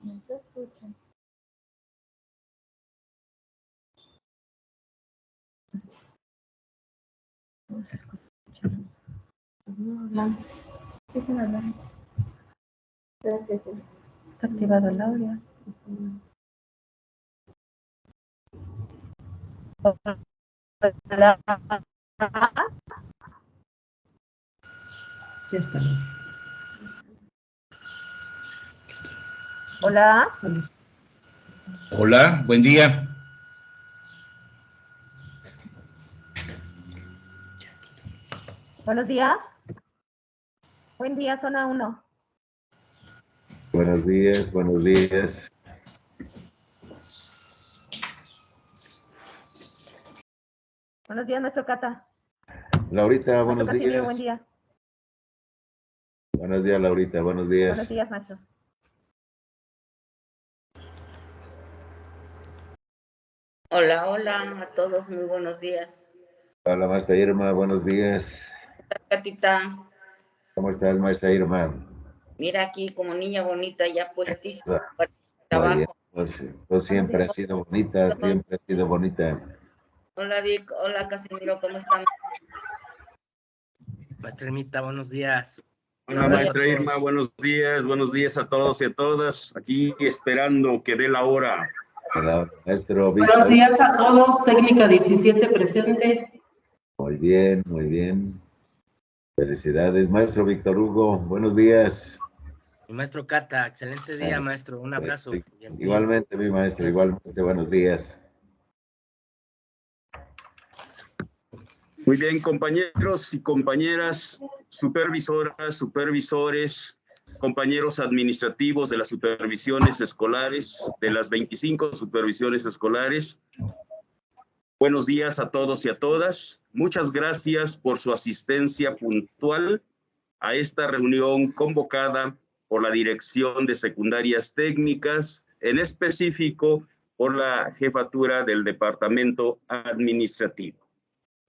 No se escucha. No se escucha. No hablan. ¿Qué están hablando? Espera que se... Está activado el audio. Hola. Ya estamos. Hola. Hola, buen día. Buenos días. Buen día, zona 1. Buenos días, buenos días. Buenos días, maestro Cata. Laurita, Maestro buenos Casimiro, días. buen día. Buenos días, Laurita, buenos días. Buenos días, maestro. Hola, hola a todos, muy buenos días. Hola, maestra Irma, buenos días. Catita, ¿Cómo estás, maestra Irma? mira aquí como niña bonita, ya puestísima Muy para el bien, trabajo. pues siempre ha sido bonita, siempre ha sido bonita. Hola Vic, hola Casimiro, ¿cómo están? Maestra Irmita, buenos días. Hola, maestra Irma, buenos días a todos y a todas. Aquí esperando que dé la hora. Hola, maestro Víctor. Buenos días a todos, técnica 17 presente. Muy bien, muy bien. Felicidades, maestro Víctor Hugo, buenos días. Mi maestro Cata, excelente día, maestro. Un abrazo. Igualmente, mi maestro, igualmente, buenos días. Muy bien, compañeros y compañeras, supervisoras, supervisores, compañeros administrativos de las supervisiones escolares, de las 25 supervisiones escolares. Buenos días a todos y a todas. Muchas gracias por su asistencia puntual a esta reunión convocada por la Dirección de Secundarias Técnicas, en específico por la Jefatura del Departamento Administrativo.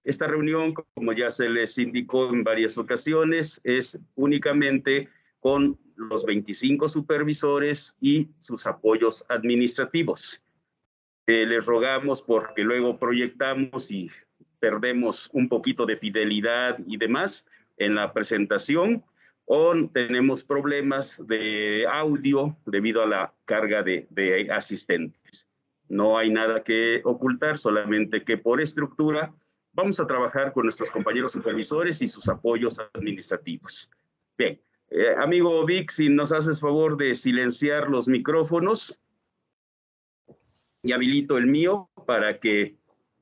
Esta reunión, como ya se les indicó en varias ocasiones, es únicamente con los 25 supervisores y sus apoyos administrativos. Les rogamos porque luego proyectamos y perdemos un poquito de fidelidad y demás en la presentación, o tenemos problemas de audio debido a la carga de asistentes. No hay nada que ocultar, solamente que por estructura vamos a trabajar con nuestros compañeros supervisores y sus apoyos administrativos. Bien, amigo Vic, si nos haces favor de silenciar los micrófonos y habilito el mío para que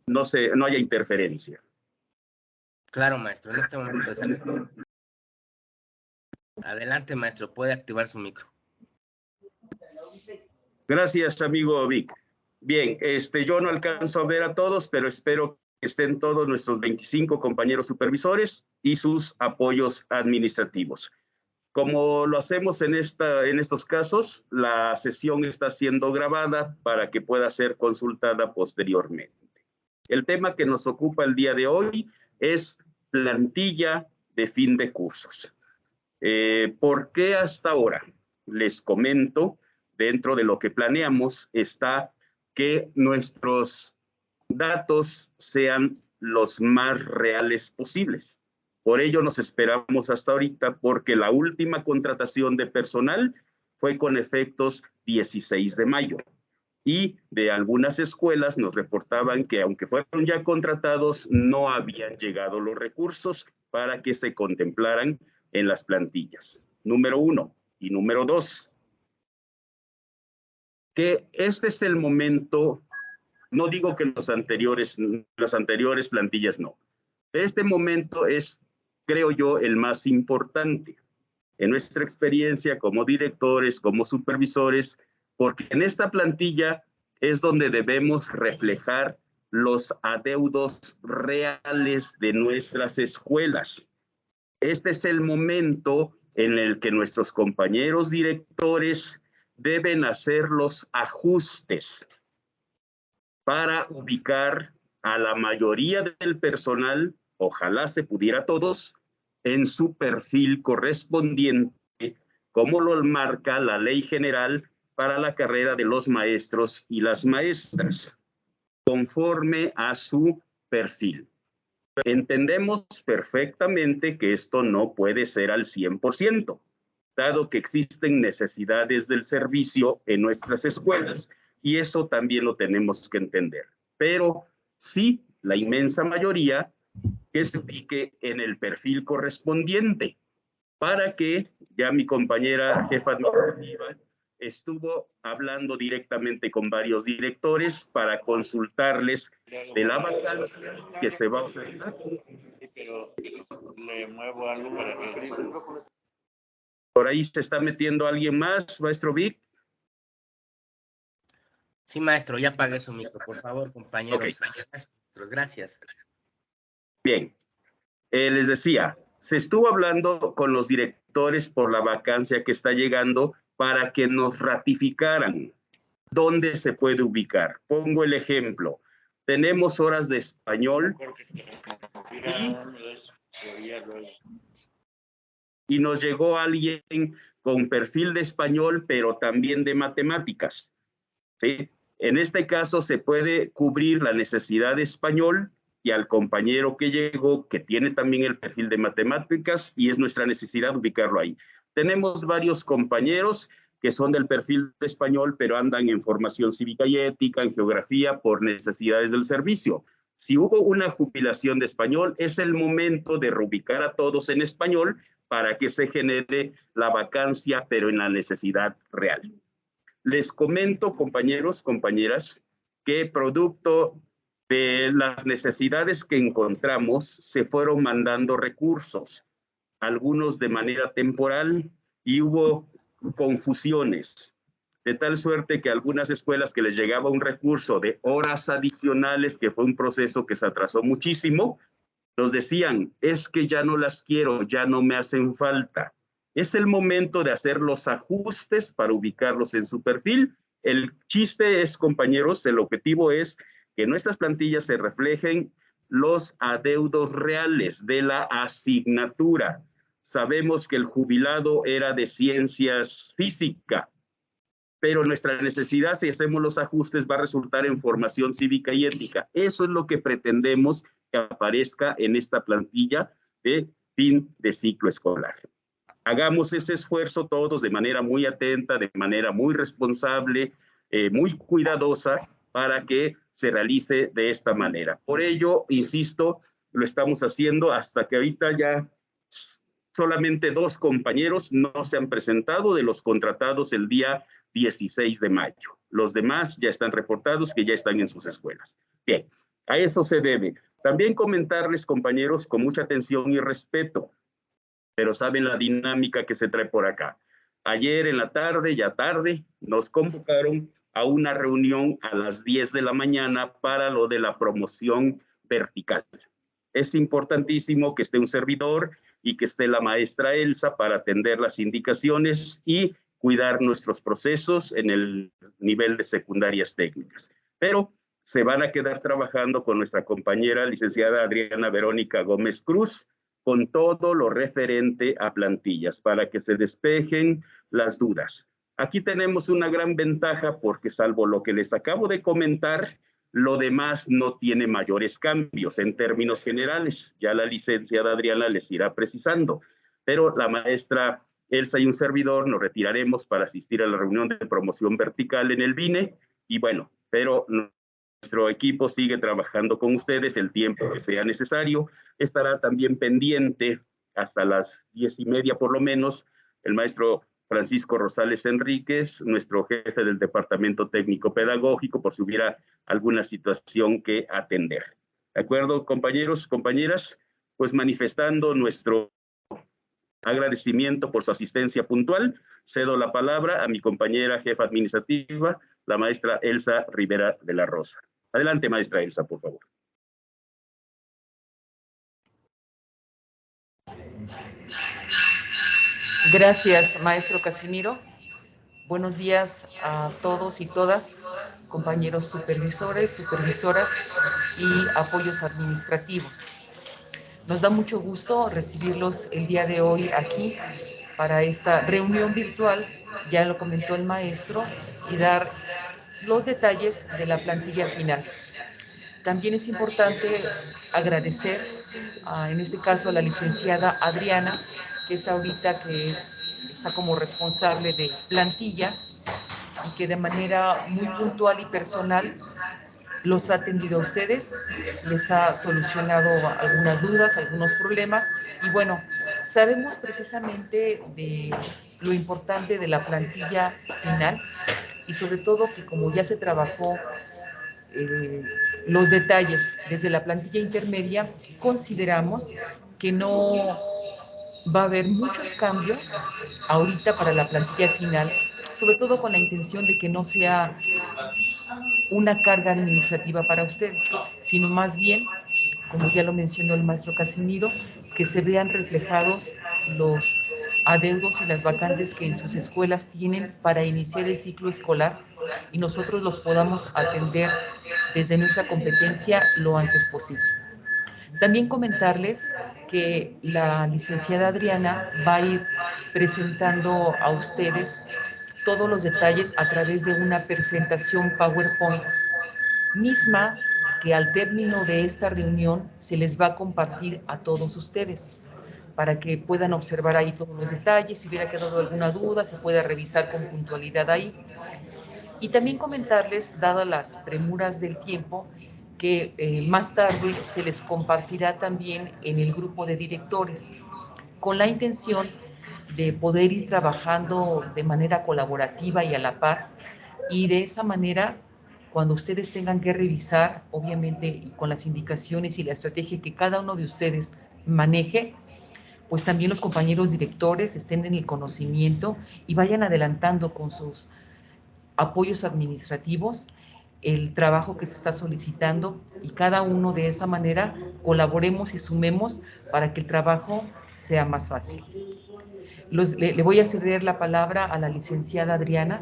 no haya interferencia. Claro, maestro, en este momento sale. Adelante, maestro, puede activar su micro. Gracias, amigo Vic. Bien, yo no alcanzo a ver a todos, pero espero que estén todos nuestros 25 compañeros supervisores y sus apoyos administrativos. Como lo hacemos en estos casos, la sesión está siendo grabada para que pueda ser consultada posteriormente. El tema que nos ocupa el día de hoy es plantilla de fin de cursos. ¿Por qué hasta ahora? Les comento, dentro de lo que planeamos está que nuestros datos sean los más reales posibles. Por ello nos esperamos hasta ahorita, porque la última contratación de personal fue con efectos 16 de mayo. Y de algunas escuelas nos reportaban que aunque fueron ya contratados, no habían llegado los recursos para que se contemplaran en las plantillas. Número 1. Y número 2, que este es el momento, no digo que las anteriores plantillas no, pero este momento es, creo yo, el más importante en nuestra experiencia como directores, como supervisores, porque en esta plantilla es donde debemos reflejar los adeudos reales de nuestras escuelas. Este es el momento en el que nuestros compañeros directores deben hacer los ajustes para ubicar a la mayoría del personal, ojalá se pudiera todos, en su perfil correspondiente, como lo marca la Ley General para la carrera de los maestros y las maestras, conforme a su perfil. Entendemos perfectamente que esto no puede ser al 100%, dado que existen necesidades del servicio en nuestras escuelas, y eso también lo tenemos que entender. Pero sí, la inmensa mayoría que se ubique en el perfil correspondiente, para que ya mi compañera jefa administrativa estuvo hablando directamente con varios directores para consultarles de la vacancia que se va a ofertar. Pero le muevo algo para que... Por ahí se está metiendo alguien más, maestro Vic. Sí, maestro, ya apague su micro, por favor, compañeros. Ok. Gracias. Bien, les decía, se estuvo hablando con los directores por la vacancia que está llegando para que nos ratificaran dónde se puede ubicar. Pongo el ejemplo. Tenemos horas de español y nos llegó alguien con perfil de español, pero también de matemáticas, ¿sí? En este caso se puede cubrir la necesidad de español y al compañero que llegó, que tiene también el perfil de matemáticas, y es nuestra necesidad ubicarlo ahí. Tenemos varios compañeros que son del perfil de español, pero andan en formación cívica y ética, en geografía, por necesidades del servicio. Si hubo una jubilación de español, es el momento de reubicar a todos en español para que se genere la vacancia, pero en la necesidad real. Les comento, compañeros, compañeras, que producto de las necesidades que encontramos, se fueron mandando recursos, algunos de manera temporal, y hubo confusiones, de tal suerte que algunas escuelas que les llegaba un recurso de horas adicionales, que fue un proceso que se atrasó muchísimo, nos decían, es que ya no las quiero, ya no me hacen falta. Es el momento de hacer los ajustes para ubicarlos en su perfil. El chiste es, compañeros, el objetivo es que en nuestras plantillas se reflejen los adeudos reales de la asignatura. Sabemos que el jubilado era de ciencias física, pero nuestra necesidad, si hacemos los ajustes, va a resultar en formación cívica y ética. Eso es lo que pretendemos que aparezca en esta plantilla de fin de ciclo escolar. Hagamos ese esfuerzo todos de manera muy atenta, de manera muy responsable, muy cuidadosa, para que se realice de esta manera. Por ello, insisto, lo estamos haciendo hasta que ahorita ya solamente 2 compañeros no se han presentado de los contratados el día 16 de mayo. Los demás ya están reportados, que ya están en sus escuelas. Bien, a eso se debe. También comentarles, compañeros, con mucha atención y respeto, pero saben la dinámica que se trae por acá. Ayer en la tarde, ya tarde, nos convocaron a una reunión a las 10 de la mañana para lo de la promoción vertical. Es importantísimo que esté un servidor y que esté la maestra Elsa para atender las indicaciones y cuidar nuestros procesos en el nivel de secundarias técnicas. Pero se van a quedar trabajando con nuestra compañera licenciada Adriana Verónica Gómez Cruz, con todo lo referente a plantillas, para que se despejen las dudas. Aquí tenemos una gran ventaja porque, salvo lo que les acabo de comentar, lo demás no tiene mayores cambios en términos generales. Ya la licenciada Adriana les irá precisando, pero la maestra Elsa y un servidor nos retiraremos para asistir a la reunión de promoción vertical en el BINE, y bueno, pero nuestro equipo sigue trabajando con ustedes el tiempo que sea necesario. Estará también pendiente hasta las 10:30 por lo menos el maestro Francisco Rosales Enríquez, nuestro jefe del Departamento Técnico Pedagógico, por si hubiera alguna situación que atender. ¿De acuerdo, compañeros, compañeras? Pues manifestando nuestro agradecimiento por su asistencia puntual, cedo la palabra a mi compañera jefa administrativa, la maestra Elsa Rivera de la Rosa. Adelante, maestra Elsa, por favor. Gracias, maestro Casimiro. Buenos días a todos y todas, compañeros supervisores, supervisoras y apoyos administrativos. Nos da mucho gusto recibirlos el día de hoy aquí para esta reunión virtual, ya lo comentó el maestro, y dar los detalles de la plantilla final. También es importante agradecer, en este caso, a la licenciada Adriana, que es ahorita está como responsable de plantilla y que de manera muy puntual y personal los ha atendido a ustedes, les ha solucionado algunas dudas, algunos problemas, y bueno, sabemos precisamente de lo importante de la plantilla final y sobre todo que como ya se trabajó los detalles desde la plantilla intermedia, consideramos que no va a haber muchos cambios ahorita para la plantilla final, sobre todo con la intención de que no sea una carga administrativa para ustedes, sino más bien, como ya lo mencionó el maestro Casimiro, que se vean reflejados los adeudos y las vacantes que en sus escuelas tienen para iniciar el ciclo escolar y nosotros los podamos atender desde nuestra competencia lo antes posible. También comentarles que la licenciada Adriana va a ir presentando a ustedes todos los detalles a través de una presentación PowerPoint misma que al término de esta reunión se les va a compartir a todos ustedes para que puedan observar ahí todos los detalles, si hubiera quedado alguna duda, se pueda revisar con puntualidad ahí. Y también comentarles, dadas las premuras del tiempo, que más tarde se les compartirá también en el grupo de directores, con la intención de poder ir trabajando de manera colaborativa y a la par, y de esa manera, cuando ustedes tengan que revisar, obviamente con las indicaciones y la estrategia que cada uno de ustedes maneje, pues también los compañeros directores estén en el conocimiento y vayan adelantando con sus apoyos administrativos el trabajo que se está solicitando y cada uno de esa manera colaboremos y sumemos para que el trabajo sea más fácil. Le voy a ceder la palabra a la licenciada Adriana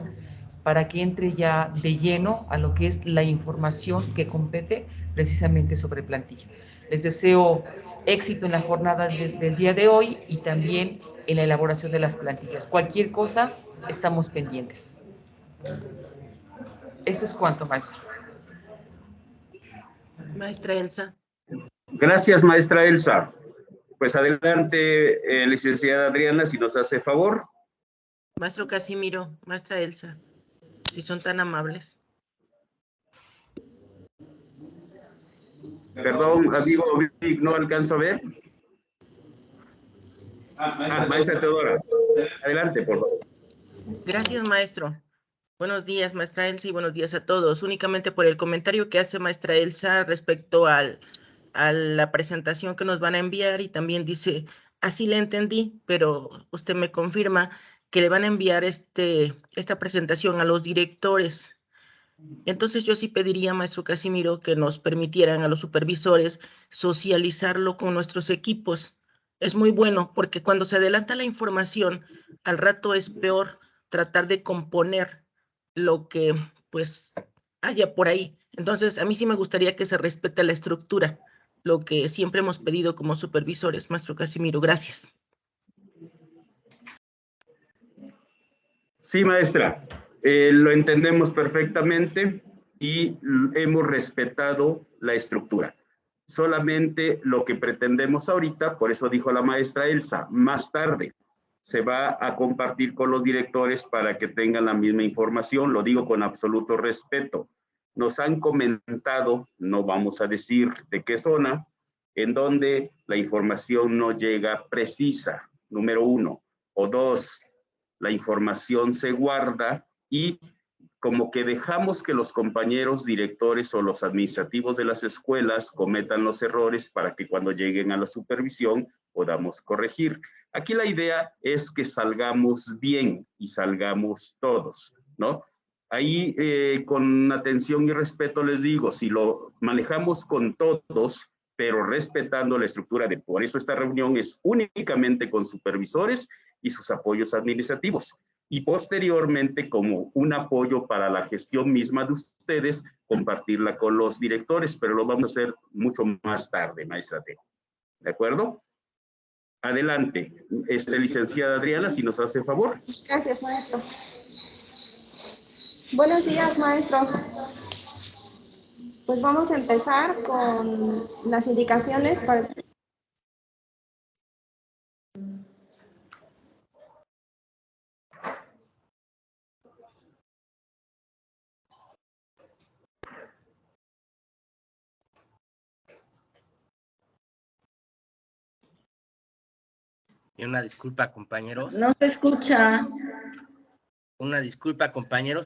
para que entre ya de lleno a lo que es la información que compete precisamente sobre plantilla. Les deseo éxito en la jornada del día de hoy y también en la elaboración de las plantillas. Cualquier cosa, estamos pendientes. Eso es cuanto, maestro. Maestra Elsa. Gracias, maestra Elsa. Pues adelante, licenciada Adriana, si nos hace favor. Maestro Casimiro, maestra Elsa, si son tan amables. Perdón, amigo Vic, no alcanzo a ver. Maestra Teodora, adelante, por favor. Gracias, maestro. Buenos días, maestra Elsa, y buenos días a todos. Únicamente por el comentario que hace maestra Elsa respecto a la presentación que nos van a enviar, y también dice, así le entendí, pero usted me confirma que le van a enviar esta presentación a los directores. Entonces yo sí pediría, maestro Casimiro, que nos permitieran a los supervisores socializarlo con nuestros equipos. Es muy bueno porque cuando se adelanta la información, al rato es peor tratar de componer lo que pues haya por ahí. Entonces a mí sí me gustaría que se respete la estructura, lo que siempre hemos pedido como supervisores, maestro Casimiro. Gracias. Sí, maestra, lo entendemos perfectamente y hemos respetado la estructura. Solamente lo que pretendemos ahorita, por eso dijo la maestra Elsa, más tarde se va a compartir con los directores para que tengan la misma información, lo digo con absoluto respeto. Nos han comentado, no vamos a decir de qué zona, en donde la información no llega precisa, número 1, o 2, la información se guarda y como que dejamos que los compañeros directores o los administrativos de las escuelas cometan los errores para que cuando lleguen a la supervisión podamos corregir. Aquí la idea es que salgamos bien y salgamos todos, ¿no? Ahí con atención y respeto les digo, si lo manejamos con todos, pero respetando la estructura de por eso esta reunión es únicamente con supervisores y sus apoyos administrativos. Y posteriormente, como un apoyo para la gestión misma de ustedes, compartirla con los directores, pero lo vamos a hacer mucho más tarde, maestra Teo. ¿De acuerdo? Adelante, licenciada Adriana, si nos hace favor. Gracias, maestro. Buenos días, maestros. Pues vamos a empezar con las indicaciones para... Y una disculpa, compañeros. No se escucha. Una disculpa, compañeros.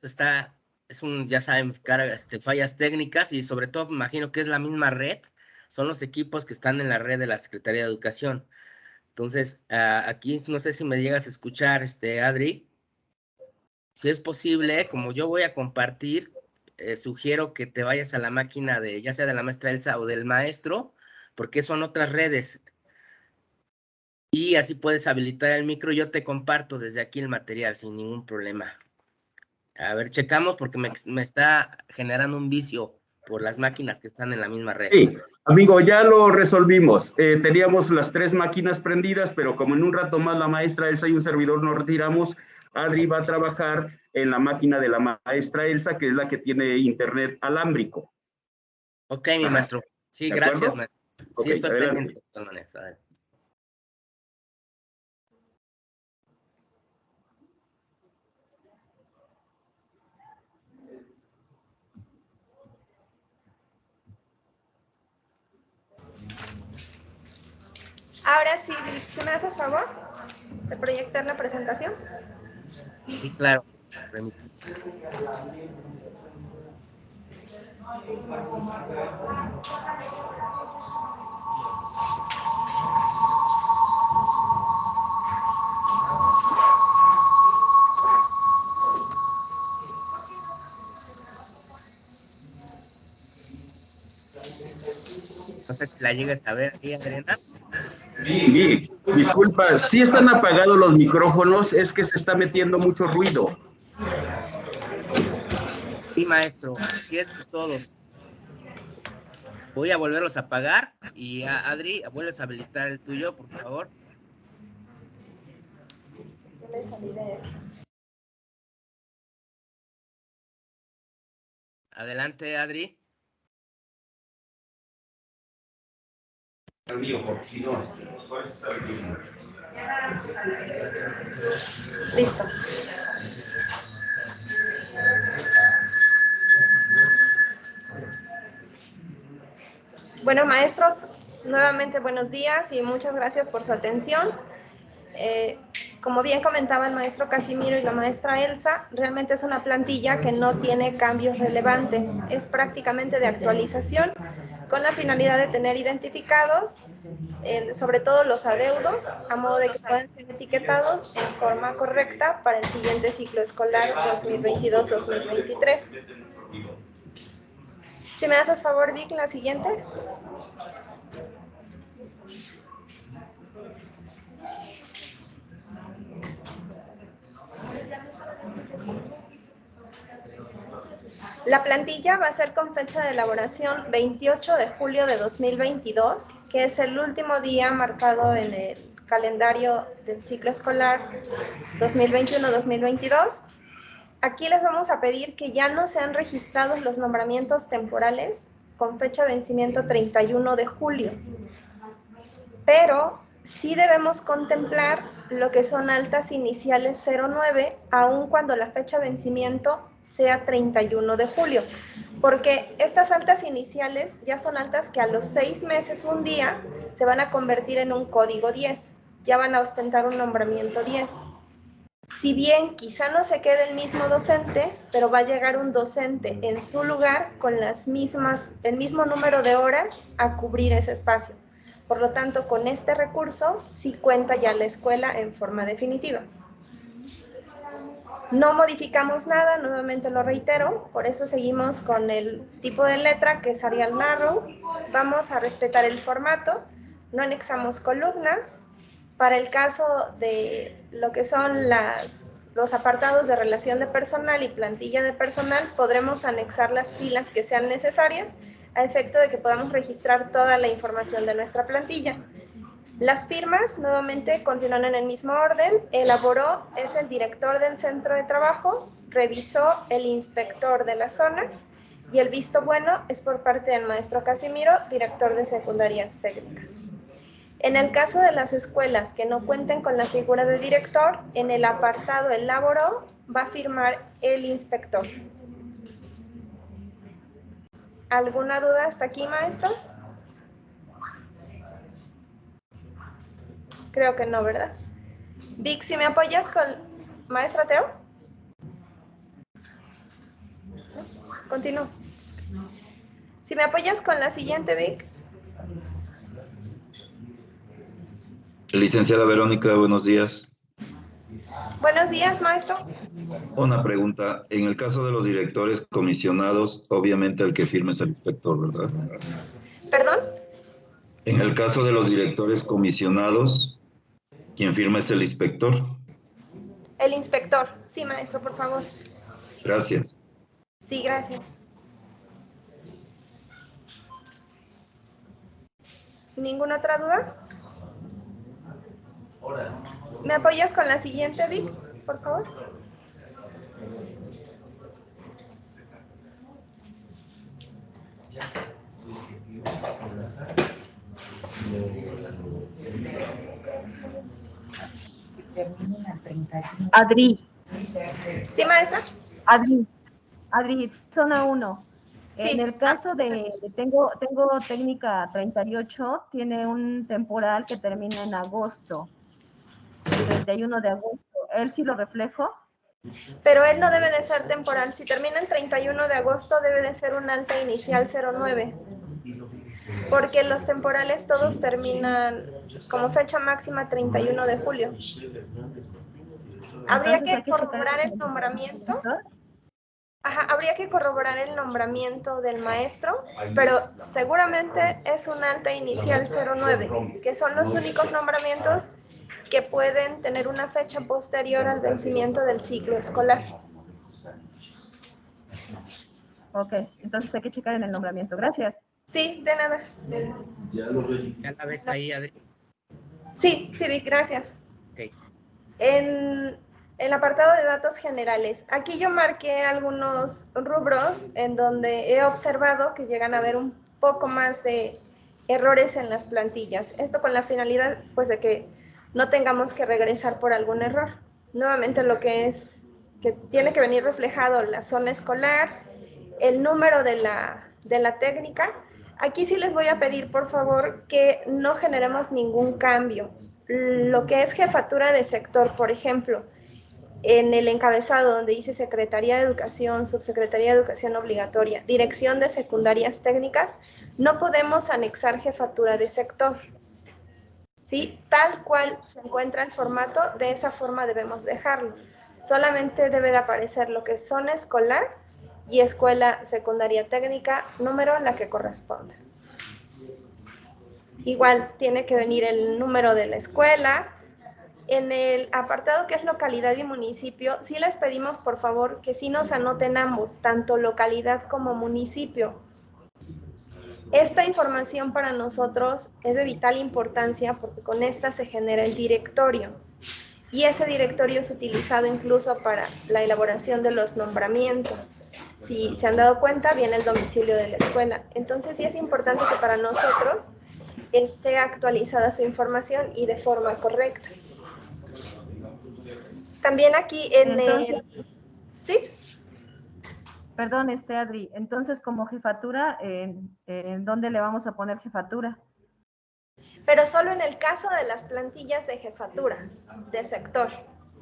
Ya saben, fallas técnicas y sobre todo me imagino que es la misma red. Son los equipos que están en la red de la Secretaría de Educación. Entonces, aquí no sé si me llegas a escuchar, Adri. Si es posible, como yo voy a compartir, sugiero que te vayas a la máquina ya sea de la maestra Elsa o del maestro, porque son otras redes. Y así puedes habilitar el micro. Yo te comparto desde aquí el material sin ningún problema. A ver, checamos porque me está generando un vicio por las máquinas que están en la misma red. Sí, amigo, ya lo resolvimos. Teníamos las 3 máquinas prendidas, pero como en un rato más la maestra Elsa y un servidor nos retiramos, Adri va a trabajar en la máquina de la maestra Elsa, que es la que tiene internet alámbrico. Ok, mi maestro. Sí, gracias, maestro. Sí, okay, estoy adelante. pendiente de todas maneras. A ver. Ahora sí, ¿sí me haces favor de proyectar la presentación? Sí, claro. No sé si la llegues a ver aquí, Adriana. Sí, disculpa, sí están apagados los micrófonos, es que se está metiendo mucho ruido. Sí, maestro, aquí es todos. Voy a volverlos a apagar y Adri, vuelves a habilitar el tuyo, por favor. Yo le salí de esto. Adelante, Adri. El mío, porque si no, Listo. Bueno, maestros, nuevamente buenos días y muchas gracias por su atención. Como bien comentaba el maestro Casimiro y la maestra Elsa, realmente es una plantilla que no tiene cambios relevantes. Es prácticamente de actualización con la finalidad de tener identificados sobre todo los adeudos, a modo de que puedan ser etiquetados en forma correcta para el siguiente ciclo escolar 2022-2023. Si me haces favor, Vic, la siguiente. La plantilla va a ser con fecha de elaboración 28 de julio de 2022, que es el último día marcado en el calendario del ciclo escolar 2021-2022. Aquí les vamos a pedir que ya no sean registrados los nombramientos temporales con fecha de vencimiento 31 de julio, pero sí debemos contemplar lo que son altas iniciales 09, aun cuando la fecha de vencimiento sea 31 de julio, porque estas altas iniciales ya son altas que a los 6 meses, un día, se van a convertir en un código 10, ya van a ostentar un nombramiento 10. Si bien quizá no se quede el mismo docente, pero va a llegar un docente en su lugar con el mismo número de horas a cubrir ese espacio. Por lo tanto, con este recurso sí cuenta ya la escuela en forma definitiva. No modificamos nada, nuevamente lo reitero, por eso seguimos con el tipo de letra que es Arial Narrow. Vamos a respetar el formato, no anexamos columnas. Para el caso de lo que son los apartados de relación de personal y plantilla de personal, podremos anexar las filas que sean necesarias a efecto de que podamos registrar toda la información de nuestra plantilla. Las firmas, nuevamente, continúan en el mismo orden. Elaboró es el director del centro de trabajo, revisó el inspector de la zona y el visto bueno es por parte del maestro Casimiro, director de secundarias técnicas. En el caso de las escuelas que no cuenten con la figura de director, en el apartado elaboró va a firmar el inspector. ¿Alguna duda hasta aquí, maestros? Creo que no, ¿verdad? Vic, si me apoyas con... Maestra Teo. Continúo. Si me apoyas con la siguiente, Vic. Licenciada Verónica, buenos días. Buenos días, maestro. Una pregunta. En el caso de los directores comisionados, obviamente el que firme es el inspector, ¿verdad? ¿Perdón? En el caso de los directores comisionados, quien firma es el inspector. El inspector. Sí, maestro, por favor. Gracias. Sí, gracias. ¿Ninguna otra duda? ¿Me apoyas con la siguiente, Vic, por favor? Adri, Sí, maestra. Adri, zona 1. Sí. En el caso tengo técnica 38, tiene un temporal que termina en agosto, el 31 de agosto. ¿Él sí lo reflejo? Pero él no debe de ser temporal. Si termina en 31 de agosto, debe de ser un alta inicial 09. Porque los temporales todos terminan como fecha máxima 31 de julio. Habría que corroborar el nombramiento. Ajá, habría que corroborar el nombramiento del maestro, pero seguramente es un alta inicial 09, que son los únicos nombramientos que pueden tener una fecha posterior al vencimiento del ciclo escolar. Ok, entonces hay que checar en el nombramiento. Gracias. Sí, de nada. ¿Ya la ves ahí, Adri? Sí, Vic, gracias. Ok. En el apartado de datos generales, aquí yo marqué algunos rubros en donde he observado que llegan a haber un poco más de errores en las plantillas. Esto con la finalidad, pues, de que no tengamos que regresar por algún error. Nuevamente lo que es que tiene que venir reflejado la zona escolar, el número de la técnica. Aquí sí les voy a pedir, por favor, que no generemos ningún cambio. Lo que es jefatura de sector, por ejemplo, en el encabezado donde dice Secretaría de Educación, Subsecretaría de Educación Obligatoria, Dirección de Secundarias Técnicas, no podemos anexar jefatura de sector. ¿Sí? Tal cual se encuentra el formato, de esa forma debemos dejarlo. Solamente debe de aparecer lo que es zona escolar y escuela secundaria técnica, número la que corresponda. Igual tiene que venir el número de la escuela. En el apartado que es localidad y municipio, sí les pedimos por favor que sí nos anoten ambos, tanto localidad como municipio. Esta información para nosotros es de vital importancia porque con esta se genera el directorio. Y ese directorio es utilizado incluso para la elaboración de los nombramientos. Si se han dado cuenta, viene el domicilio de la escuela. Entonces sí es importante que para nosotros esté actualizada su información y de forma correcta. También aquí en el... ¿Sí? Perdón, Adri. Entonces, como jefatura, ¿en dónde le vamos a poner jefatura? Pero solo en el caso de las plantillas de jefaturas de sector,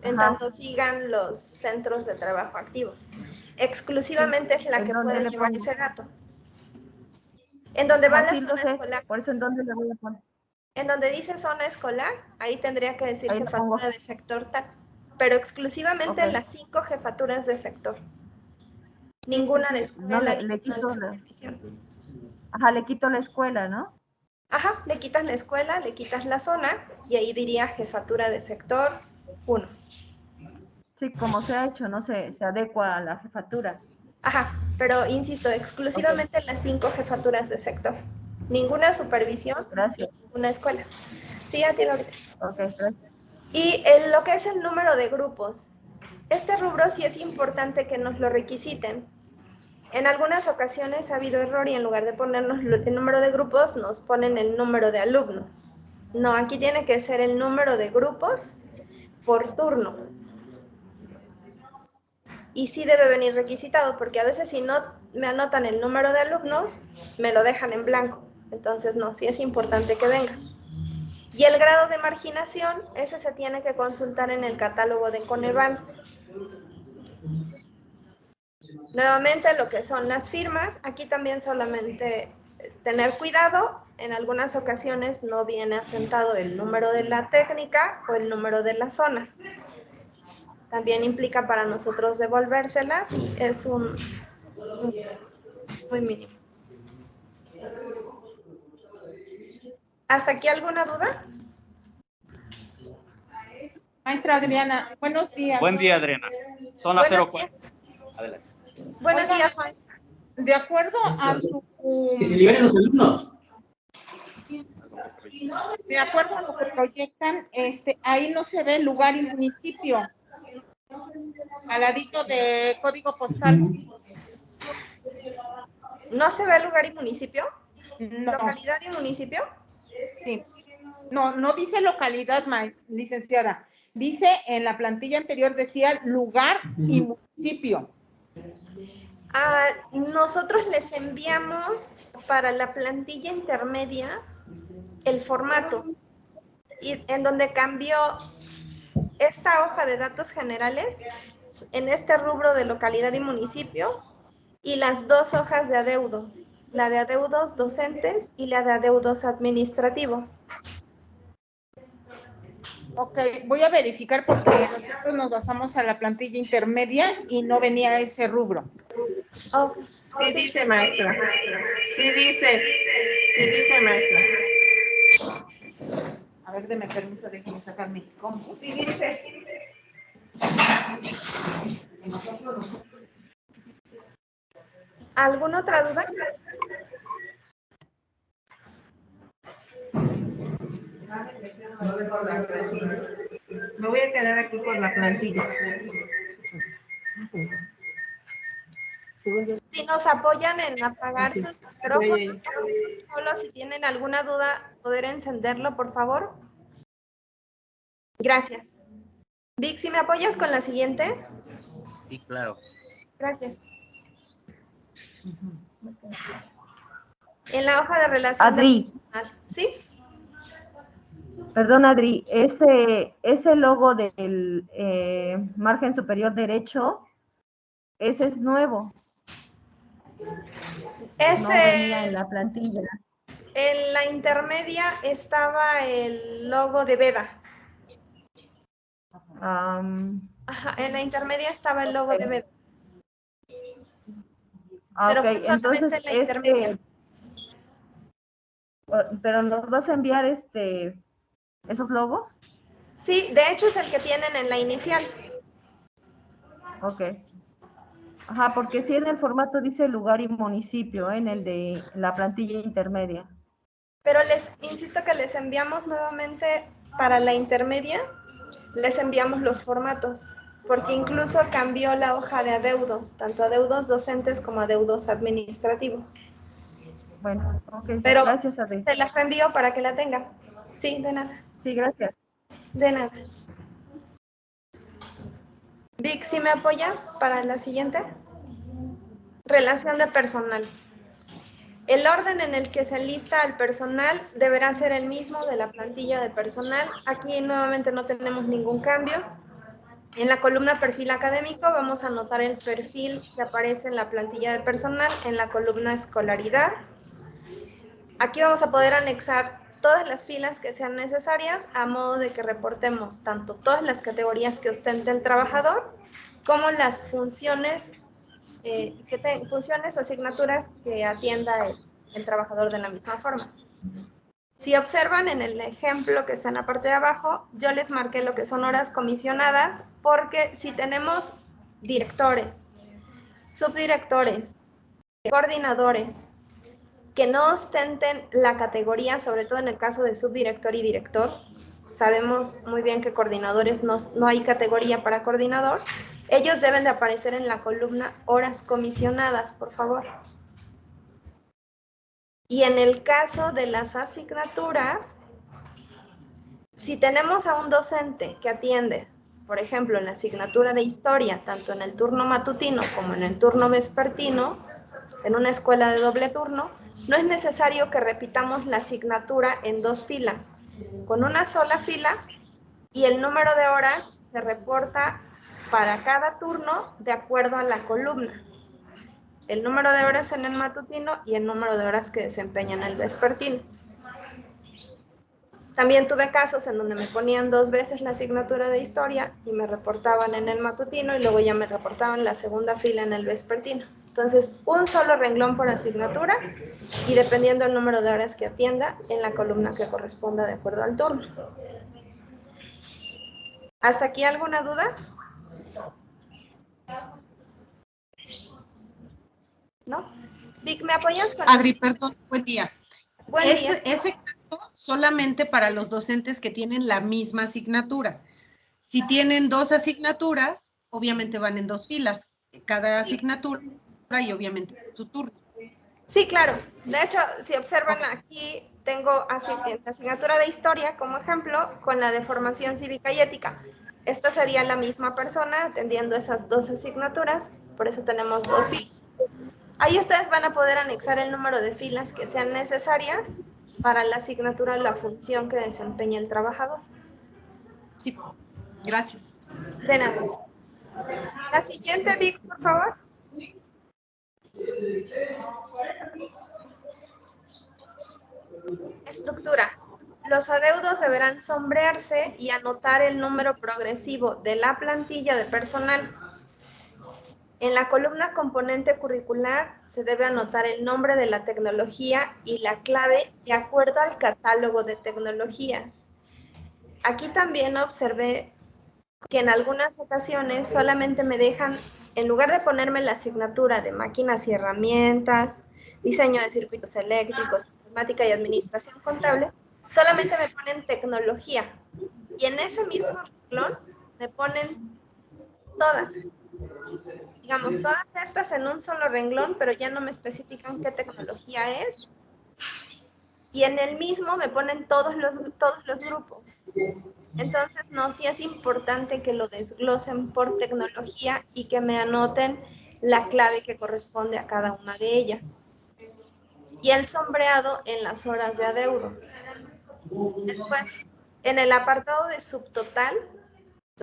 en tanto sigan los centros de trabajo activos. Exclusivamente es la que puede llevar ese dato. En donde va la zona escolar. Por eso, ¿en dónde le voy a poner? En donde dice zona escolar, ahí tendría que decir jefatura de sector tal. Pero exclusivamente en las 5 jefaturas de sector. Ninguna de escuela, no, le quito le quito la escuela, ¿no? Ajá, le quitas la escuela, le quitas la zona y ahí diría jefatura de sector 1. Sí, como se ha hecho, no se adecua a la jefatura. Ajá, pero insisto, exclusivamente las 5 jefaturas de sector. Ninguna supervisión, gracias. Ninguna escuela. Sí, a ti ahorita. Ok, gracias. Y lo que es el número de grupos. Este rubro sí es importante que nos lo requisiten. En algunas ocasiones ha habido error y en lugar de ponernos el número de grupos, nos ponen el número de alumnos. No, aquí tiene que ser el número de grupos por turno. Y sí debe venir requisitado, porque a veces si no me anotan el número de alumnos, me lo dejan en blanco. Entonces, no, sí es importante que venga. Y el grado de marginación, ese se tiene que consultar en el catálogo de Coneval. Nuevamente, lo que son las firmas, aquí también solamente tener cuidado, en algunas ocasiones no viene asentado el número de la técnica o el número de la zona. También implica para nosotros devolvérselas y es un muy mínimo. ¿Hasta aquí alguna duda? Maestra Adriana, buenos días. Buen día, Adriana. Son las 04. Adelante. Buenos días, maestra. De acuerdo a su... Que se liberen los alumnos. De acuerdo a lo que proyectan, ahí no se ve lugar y municipio. Al ladito de código postal. ¿No se ve lugar y municipio? No. ¿Localidad y municipio? Sí. No, no dice localidad, licenciada. Dice, en la plantilla anterior decía lugar y municipio. Nosotros les enviamos para la plantilla intermedia el formato, y en donde cambió esta hoja de datos generales en este rubro de localidad y municipio y las dos hojas de adeudos, la de adeudos docentes y la de adeudos administrativos. Ok, voy a verificar porque nosotros nos basamos a la plantilla intermedia y no venía ese rubro. Oh, sí dice, maestra. Sí dice, maestra. A ver, deme permiso, déjeme sacar mi compu. Sí dice. ¿Alguna otra duda? Me voy a quedar aquí con la plantilla. Si nos apoyan en apagar sus micrófonos, solo si tienen alguna duda, poder encenderlo, por favor. Gracias. Vic, ¿si me apoyas con la siguiente? Sí, claro. Gracias. En la hoja de relación Adri. ¿sí? Perdón, Adri, ese logo del margen superior derecho, ese es nuevo. No venía en la plantilla. En la intermedia estaba el logo de Veda. Ajá, en la intermedia estaba el logo de Veda. Pero fue solamente en la intermedia. ¿Pero nos vas a enviar esos logos? Sí, de hecho es el que tienen en la inicial. Ok. Ajá, porque sí en el formato dice lugar y municipio, en el de la plantilla intermedia. Pero les insisto que les enviamos nuevamente para la intermedia, les enviamos los formatos, porque incluso cambió la hoja de adeudos, tanto adeudos docentes como adeudos administrativos. Bueno, ok, pero gracias, Adri. Se las reenvío para que la tenga. Sí, de nada. Sí, gracias. De nada. Vic, ¿sí me apoyas para la siguiente? Relación de personal. El orden en el que se lista al personal deberá ser el mismo de la plantilla de personal. Aquí nuevamente no tenemos ningún cambio. En la columna perfil académico vamos a anotar el perfil que aparece en la plantilla de personal en la columna escolaridad. Aquí vamos a poder anexar todas las filas que sean necesarias a modo de que reportemos tanto todas las categorías que ostente el trabajador como las funciones, funciones o asignaturas que atienda el trabajador de la misma forma. Si observan en el ejemplo que está en la parte de abajo, yo les marqué lo que son horas comisionadas porque si tenemos directores, subdirectores, coordinadores, que no ostenten la categoría, sobre todo en el caso de subdirector y director, sabemos muy bien que coordinadores no hay categoría para coordinador, ellos deben de aparecer en la columna horas comisionadas, por favor. Y en el caso de las asignaturas, si tenemos a un docente que atiende, por ejemplo, en la asignatura de historia, tanto en el turno matutino como en el turno vespertino, en una escuela de doble turno, no es necesario que repitamos la asignatura en 2 filas. Con una sola fila y el número de horas se reporta para cada turno de acuerdo a la columna. El número de horas en el matutino y el número de horas que desempeña en el vespertino. También tuve casos en donde me ponían 2 veces la asignatura de historia y me reportaban en el matutino y luego ya me reportaban la segunda fila en el vespertino. Entonces, un solo renglón por asignatura y dependiendo del número de horas que atienda en la columna que corresponda de acuerdo al turno. ¿Hasta aquí alguna duda? ¿No? Vic, ¿me apoyas con Adri, perdón, buen día. Buen día. Ese caso solamente para los docentes que tienen la misma asignatura. Si tienen 2 asignaturas, obviamente van en 2 filas. Cada asignatura y obviamente su turno. Sí, claro. De hecho, si observan aquí, tengo asignatura de historia como ejemplo con la de formación cívica y ética. Esta sería la misma persona atendiendo esas 2 asignaturas, por eso tenemos 2 filas. Ahí ustedes van a poder anexar el número de filas que sean necesarias para la asignatura o la función que desempeña el trabajador. Sí, gracias. De nada. La siguiente, Vic, por favor. Estructura. Los adeudos deberán sombrearse y anotar el número progresivo de la plantilla de personal. En la columna componente curricular se debe anotar el nombre de la tecnología y la clave de acuerdo al catálogo de tecnologías. Aquí también observé que en algunas ocasiones solamente me dejan, en lugar de ponerme la asignatura de máquinas y herramientas, diseño de circuitos eléctricos, informática y administración contable, solamente me ponen tecnología. Y en ese mismo renglón me ponen todas. Digamos, todas estas en un solo renglón, pero ya no me especifican qué tecnología es. Y en el mismo me ponen todos los grupos. Entonces, no, sí es importante que lo desglosen por tecnología y que me anoten la clave que corresponde a cada una de ellas. Y el sombreado en las horas de adeudo. Después, en el apartado de subtotal,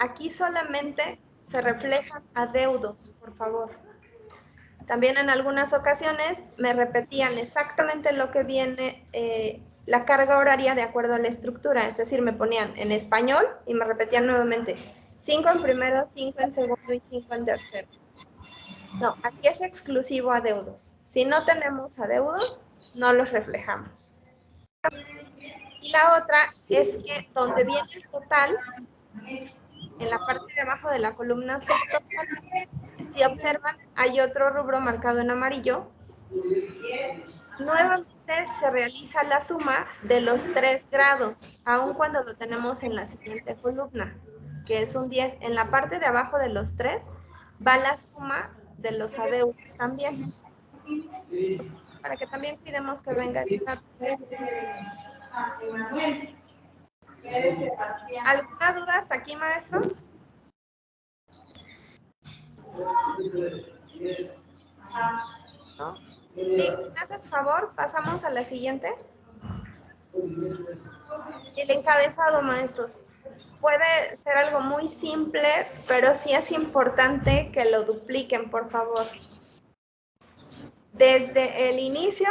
aquí solamente se reflejan adeudos, por favor. También en algunas ocasiones me repetían exactamente lo que viene la carga horaria de acuerdo a la estructura, es decir, me ponían en español y me repetían nuevamente 5 en primero, 5 en segundo y 5 en tercero. No, aquí es exclusivo adeudos. Si no tenemos adeudos, no los reflejamos. Y la otra es que donde viene el total, en la parte de abajo de la columna subtotal, si observan, hay otro rubro marcado en amarillo. Nuevamente se realiza la suma de los 3 grados, aun cuando lo tenemos en la siguiente columna, que es un 10. En la parte de abajo de los 3 va la suma de los adeudos también. Para que también cuidemos que venga esta. ¿Alguna duda hasta aquí, maestros? ¿No? Liz, ¿me haces favor? Pasamos a la siguiente. El encabezado, maestros. Puede ser algo muy simple, pero sí es importante que lo dupliquen, por favor. Desde el inicio,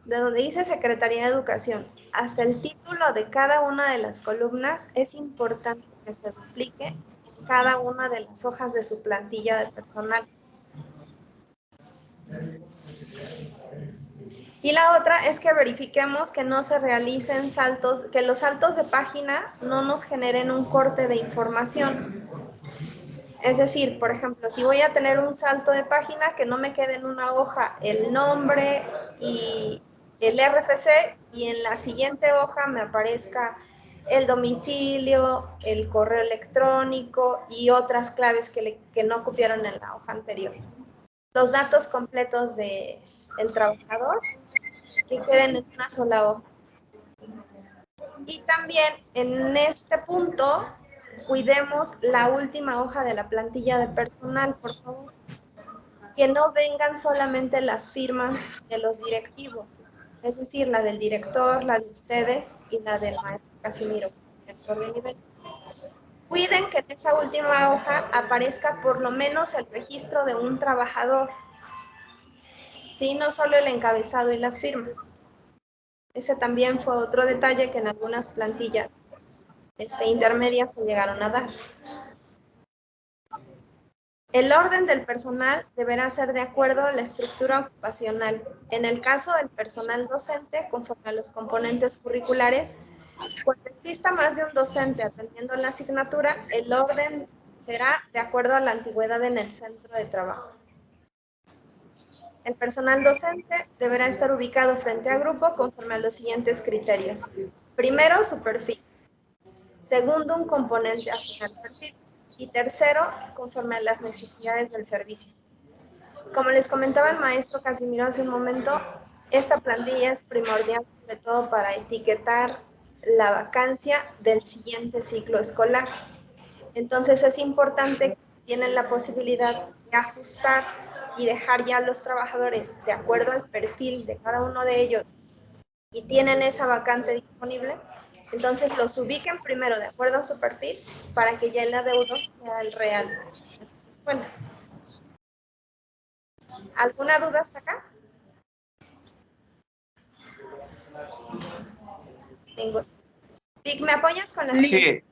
de donde dice Secretaría de Educación, hasta el título de cada una de las columnas, es importante que se duplique en cada una de las hojas de su plantilla de personal. Y la otra es que verifiquemos que no se realicen saltos, que los saltos de página no nos generen un corte de información. Es decir, por ejemplo, si voy a tener un salto de página, que no me quede en una hoja el nombre y el RFC y en la siguiente hoja me aparezca el domicilio, el correo electrónico y otras claves que no copiaron en la hoja anterior. Los datos completos del trabajador que queden en una sola hoja. Y también en este punto, cuidemos la última hoja de la plantilla de personal, por favor. Que no vengan solamente las firmas de los directivos, es decir, la del director, la de ustedes y la del maestro Casimiro, director de nivel. Cuiden que en esa última hoja aparezca por lo menos el registro de un trabajador, ¿sí? No solo el encabezado y las firmas. Ese también fue otro detalle que en algunas plantillas intermedias se llegaron a dar. El orden del personal deberá ser de acuerdo a la estructura ocupacional. En el caso del personal docente, conforme a los componentes curriculares, cuando exista más de un docente atendiendo la asignatura, el orden será de acuerdo a la antigüedad en el centro de trabajo. El personal docente deberá estar ubicado frente a grupo conforme a los siguientes criterios. Primero, su perfil. Segundo, un componente afín al perfil. Y tercero, conforme a las necesidades del servicio. Como les comentaba el maestro Casimiro hace un momento, esta plantilla es primordial sobre todo para etiquetar la vacancia del siguiente ciclo escolar. Entonces es importante que tienen la posibilidad de ajustar y dejar ya los trabajadores de acuerdo al perfil de cada uno de ellos y tienen esa vacante disponible, entonces los ubiquen primero de acuerdo a su perfil para que ya el adeudo sea el real en sus escuelas. ¿Alguna duda hasta acá? Ninguna. Vic, ¿me apoyas con la siguiente?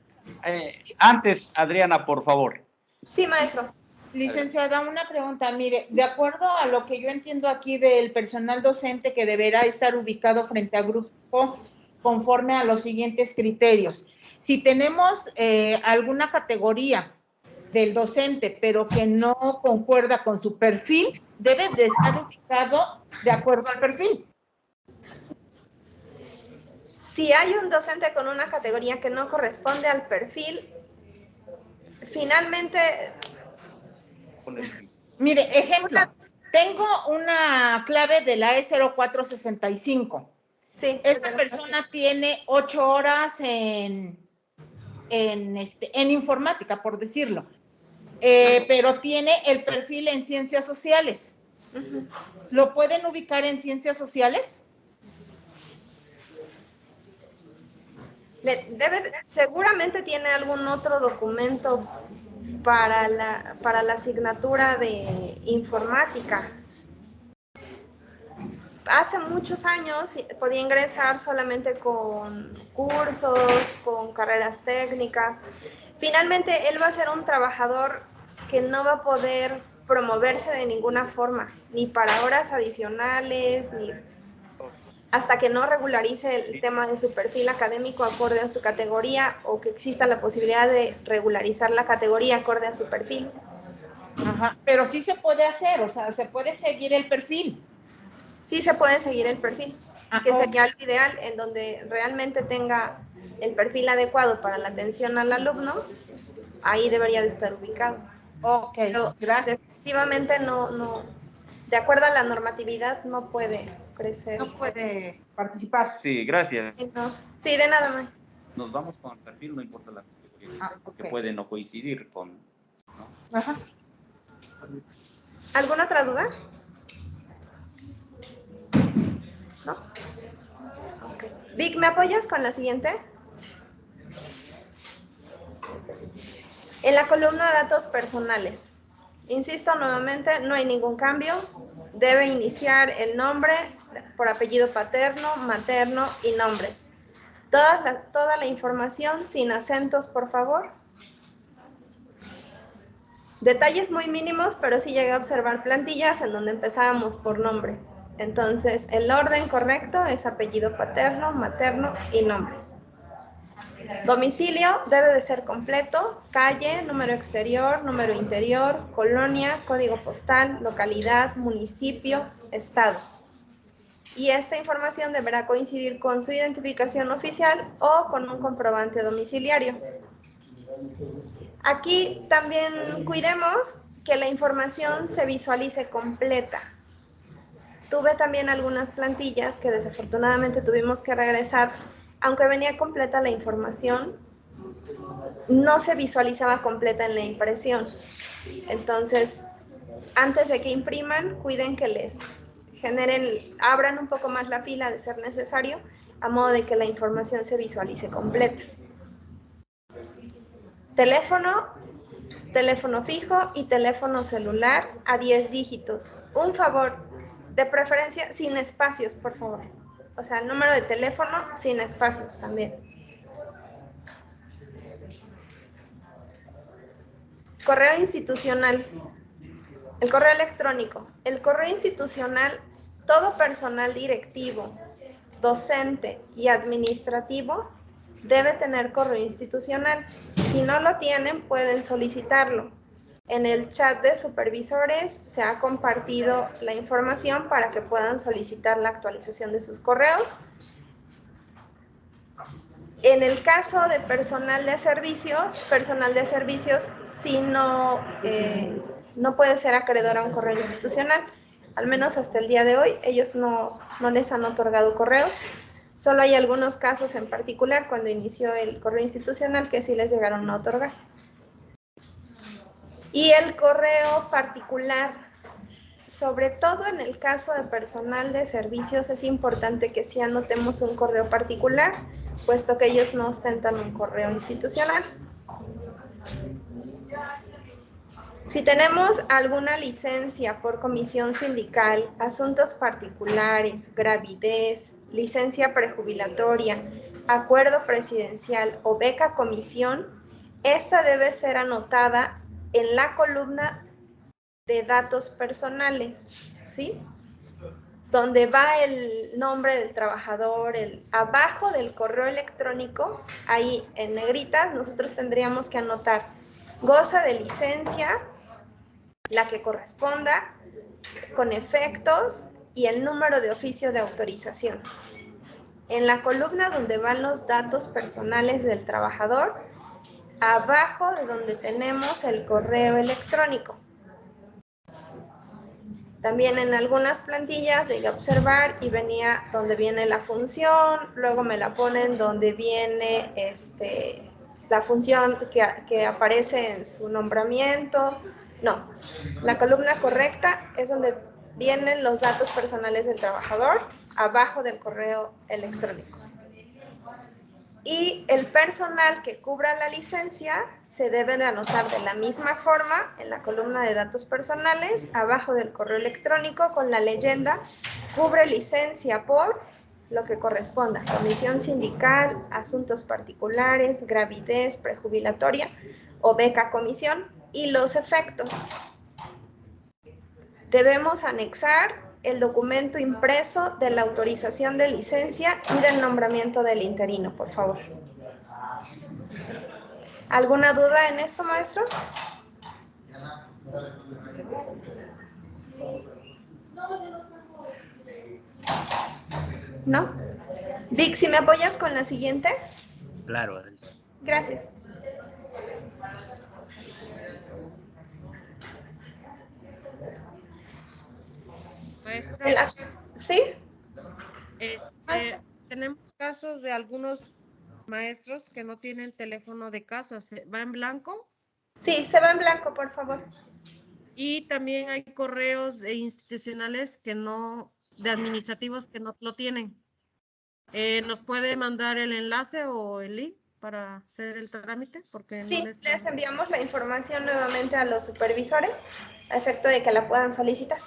Sí. Antes, Adriana, por favor. Sí, maestro. Licenciada, una pregunta. Mire, de acuerdo a lo que yo entiendo aquí del personal docente que deberá estar ubicado frente a grupo conforme a los siguientes criterios. Si tenemos alguna categoría del docente, pero que no concuerda con su perfil, debe de estar ubicado de acuerdo al perfil. Si hay un docente con una categoría que no corresponde al perfil, finalmente... Mire, ejemplo, tengo una clave de la E0465. Sí. Esta persona tiene 8 horas en informática, por decirlo, pero tiene el perfil en ciencias sociales. ¿Lo pueden ubicar en ciencias sociales? Seguramente tiene algún otro documento para la asignatura de informática. Hace muchos años podía ingresar solamente con cursos, con carreras técnicas. Finalmente, él va a ser un trabajador que no va a poder promoverse de ninguna forma, ni para horas adicionales, ni hasta que no regularice el tema de su perfil académico acorde a su categoría o que exista la posibilidad de regularizar la categoría acorde a su perfil. Ajá, pero sí se puede hacer, o sea, se puede seguir el perfil. Sí se puede seguir el perfil, que sería lo ideal, en donde realmente tenga el perfil adecuado para la atención al alumno, ahí debería de estar ubicado. Ok, pero gracias. Definitivamente no, de acuerdo a la normatividad, no puede crecer. No puede participar. Sí, gracias. Sí, no. Sí, de nada más. Nos vamos con el perfil, no importa la categoría, porque puede no coincidir con... ¿no? Ajá. ¿Alguna otra duda? ¿No? Okay. Vic, ¿me apoyas con la siguiente? En la columna de datos personales. Insisto nuevamente, no hay ningún cambio. Debe iniciar el nombre por apellido paterno, materno y nombres. Toda la información sin acentos, por favor. Detalles muy mínimos, pero sí llegué a observar plantillas en donde empezábamos por nombre. Entonces, el orden correcto es apellido paterno, materno y nombres. Domicilio debe de ser completo, calle, número exterior, número interior, colonia, código postal, localidad, municipio, estado. y esta información deberá coincidir con su identificación oficial o con un comprobante domiciliario. Aquí también cuidemos que la información se visualice completa. Tuve también algunas plantillas que desafortunadamente tuvimos que regresar, aunque venía completa la información, no se visualizaba completa en la impresión. Entonces, antes de que impriman, cuiden que les abran un poco más la fila de ser necesario, a modo de que la información se visualice completa. Teléfono fijo y teléfono celular a 10 dígitos. Un favor, de preferencia sin espacios, por favor. O sea, el número de teléfono sin espacios también. Correo institucional. El correo electrónico. El correo institucional, todo personal directivo, docente y administrativo debe tener correo institucional. Si no lo tienen, pueden solicitarlo. En el chat de supervisores se ha compartido la información para que puedan solicitar la actualización de sus correos. En el caso de personal de servicios sí no puede ser acreedor a un correo institucional. Al menos hasta el día de hoy, ellos no les han otorgado correos. Solo hay algunos casos en particular cuando inició el correo institucional que sí les llegaron a otorgar. Y el correo particular, sobre todo en el caso de personal de servicios, es importante que sí anotemos un correo particular, puesto que ellos no ostentan un correo institucional. Si tenemos alguna licencia por comisión sindical, asuntos particulares, gravidez, licencia prejubilatoria, acuerdo presidencial o beca comisión, esta debe ser anotada en la columna de datos personales, ¿sí? Donde va el nombre del trabajador, abajo del correo electrónico, ahí en negritas, nosotros tendríamos que anotar goza de licencia, la que corresponda, con efectos y el número de oficio de autorización. En la columna donde van los datos personales del trabajador, abajo de donde tenemos el correo electrónico. También en algunas plantillas llegué a observar y venía donde viene la función, luego me la ponen donde viene la función que aparece en su nombramiento. No, la columna correcta es donde vienen los datos personales del trabajador, abajo del correo electrónico. Y el personal que cubra la licencia se debe de anotar de la misma forma en la columna de datos personales, abajo del correo electrónico, con la leyenda cubre licencia por lo que corresponda, comisión sindical, asuntos particulares, gravidez, prejubilatoria o beca comisión, y los efectos. Debemos anexar el documento impreso de la autorización de licencia y del nombramiento del interino, por favor. ¿Alguna duda en esto, maestro? ¿No? Vic, ¿si me apoyas con la siguiente? Claro. Gracias. Maestra, ¿sí? Tenemos casos de algunos maestros que no tienen teléfono de casa. ¿Va en blanco? Sí, se va en blanco, por favor. Y también hay correos de institucionales que no, de administrativos que no lo tienen. ¿Nos puede mandar el enlace o el link para hacer el trámite? Porque sí, no les enviamos la información nuevamente a los supervisores a efecto de que la puedan solicitar.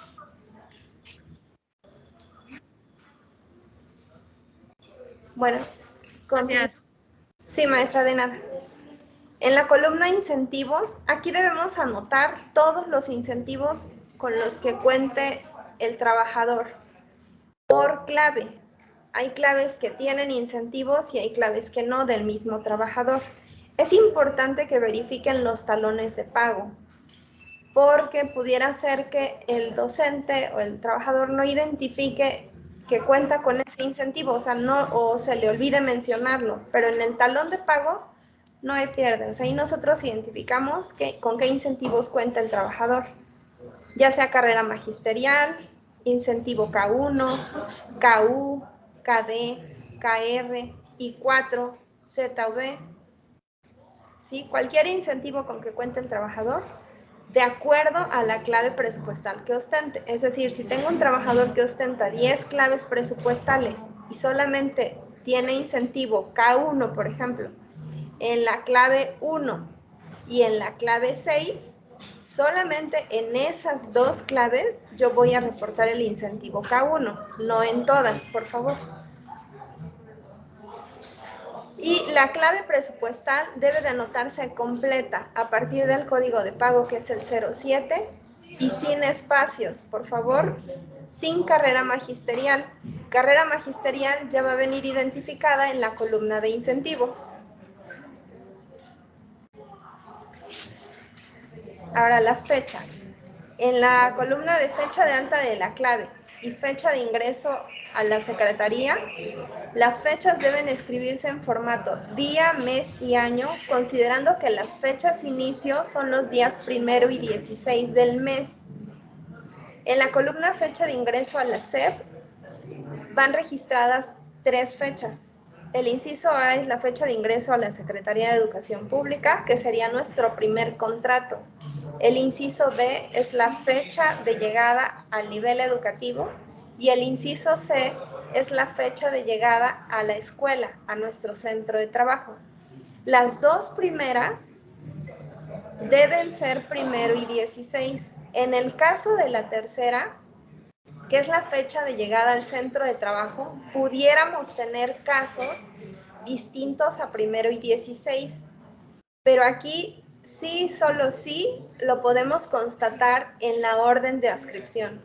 Bueno, gracias. Sí, maestra, de nada. En la columna incentivos, aquí debemos anotar todos los incentivos con los que cuente el trabajador por clave. Hay claves que tienen incentivos y hay claves que no del mismo trabajador. Es importante que verifiquen los talones de pago, porque pudiera ser que el docente o el trabajador no identifique que cuenta con ese incentivo, o sea, no, o se le olvide mencionarlo, pero en el talón de pago no hay pierde. O sea, ahí nosotros identificamos con qué incentivos cuenta el trabajador, ya sea carrera magisterial, incentivo K1, KU, KD, KR, I4, ZV, ¿sí? Cualquier incentivo con que cuente el trabajador, de acuerdo a la clave presupuestal que ostente. Es decir, si tengo un trabajador que ostenta 10 claves presupuestales y solamente tiene incentivo K1, por ejemplo, en la clave 1 y en la clave 6, solamente en esas dos claves yo voy a reportar el incentivo K1, no en todas, por favor. Y la clave presupuestal debe de anotarse completa a partir del código de pago, que es el 07, y sin espacios, por favor, sin carrera magisterial. Carrera magisterial ya va a venir identificada en la columna de incentivos. Ahora las fechas. En la columna de fecha de alta de la clave y fecha de ingreso a la secretaría, las fechas deben escribirse en formato día, mes y año, considerando que las fechas inicio son los días 1 y 16 del mes. En la columna fecha de ingreso a la SEP van registradas 3 fechas. El inciso A es la fecha de ingreso a la Secretaría de Educación Pública, que sería nuestro primer contrato. El inciso B es la fecha de llegada al nivel educativo y el inciso C es la fecha de llegada a la escuela, a nuestro centro de trabajo. Las dos primeras deben ser 1 y 16. En el caso de la tercera, que es la fecha de llegada al centro de trabajo, pudiéramos tener casos distintos a 1 y 16. Pero aquí sí, solo sí, lo podemos constatar en la orden de adscripción.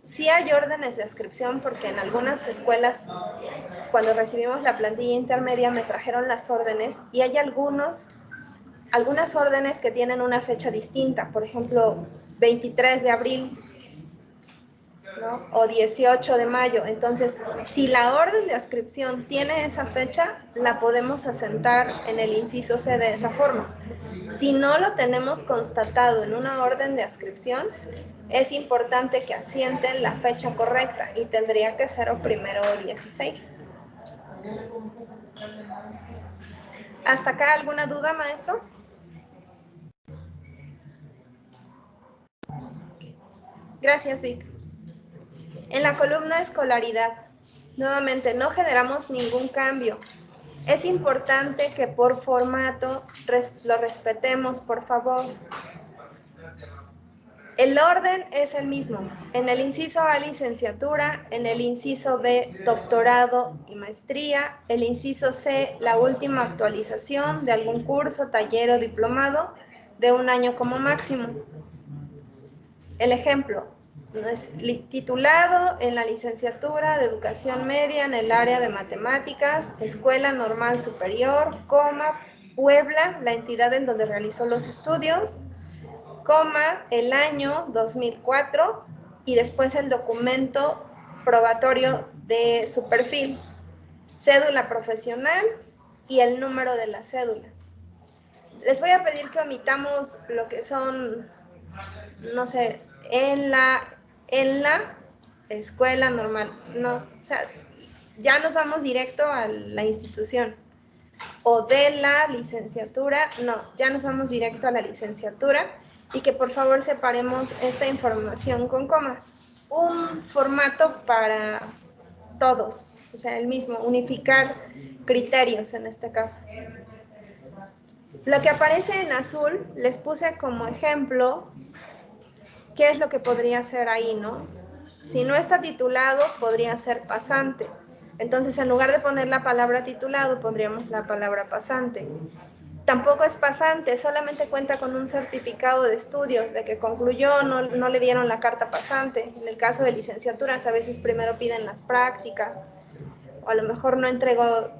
Sí hay órdenes de adscripción porque en algunas escuelas, cuando recibimos la plantilla intermedia, me trajeron las órdenes y hay algunas órdenes que tienen una fecha distinta, por ejemplo, 23 de abril, ¿no? O 18 de mayo. Entonces, si la orden de adscripción tiene esa fecha, la podemos asentar en el inciso C de esa forma. Si no lo tenemos constatado en una orden de adscripción, es importante que asienten la fecha correcta y tendría que ser o 1 o 16. ¿Hasta acá alguna duda, maestros? Gracias, Vic. En la columna escolaridad, nuevamente no generamos ningún cambio. Es importante que por formato lo respetemos, por favor. El orden es el mismo. En el inciso A, licenciatura, en el inciso B, doctorado y maestría, el inciso C, la última actualización de algún curso, taller o diplomado de 1 año como máximo. El ejemplo, titulado en la licenciatura de educación media en el área de matemáticas, Escuela Normal Superior, Puebla, la entidad en donde realizó los estudios, el año 2004 y después el documento probatorio de su perfil, cédula profesional y el número de la cédula. Les voy a pedir que omitamos lo que son, no sé, en la escuela normal, no, o sea, ya nos vamos directo a la institución. O de la licenciatura, no, ya nos vamos directo a la licenciatura y que por favor separemos esta información con comas. Un formato para todos, o sea, el mismo, unificar criterios en este caso. Lo que aparece en azul, les puse como ejemplo qué es lo que podría ser ahí, ¿no? Si no está titulado, podría ser pasante. Entonces, en lugar de poner la palabra titulado, pondríamos la palabra pasante. Tampoco es pasante, solamente cuenta con un certificado de estudios de que concluyó, no le dieron la carta pasante. En el caso de licenciaturas, a veces primero piden las prácticas, o a lo mejor no entregó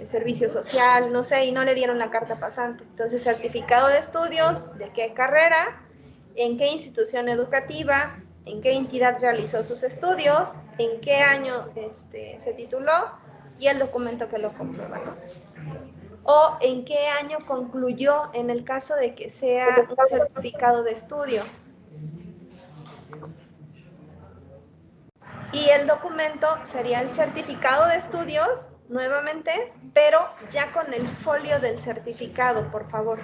servicio social, no sé, y no le dieron la carta pasante. Entonces, certificado de estudios, de qué carrera, en qué institución educativa, en qué entidad realizó sus estudios, en qué año se tituló y el documento que lo comprueba, ¿no? O en qué año concluyó en el caso de que sea un certificado de estudios. Y el documento sería el certificado de estudios, nuevamente, pero ya con el folio del certificado, por favor.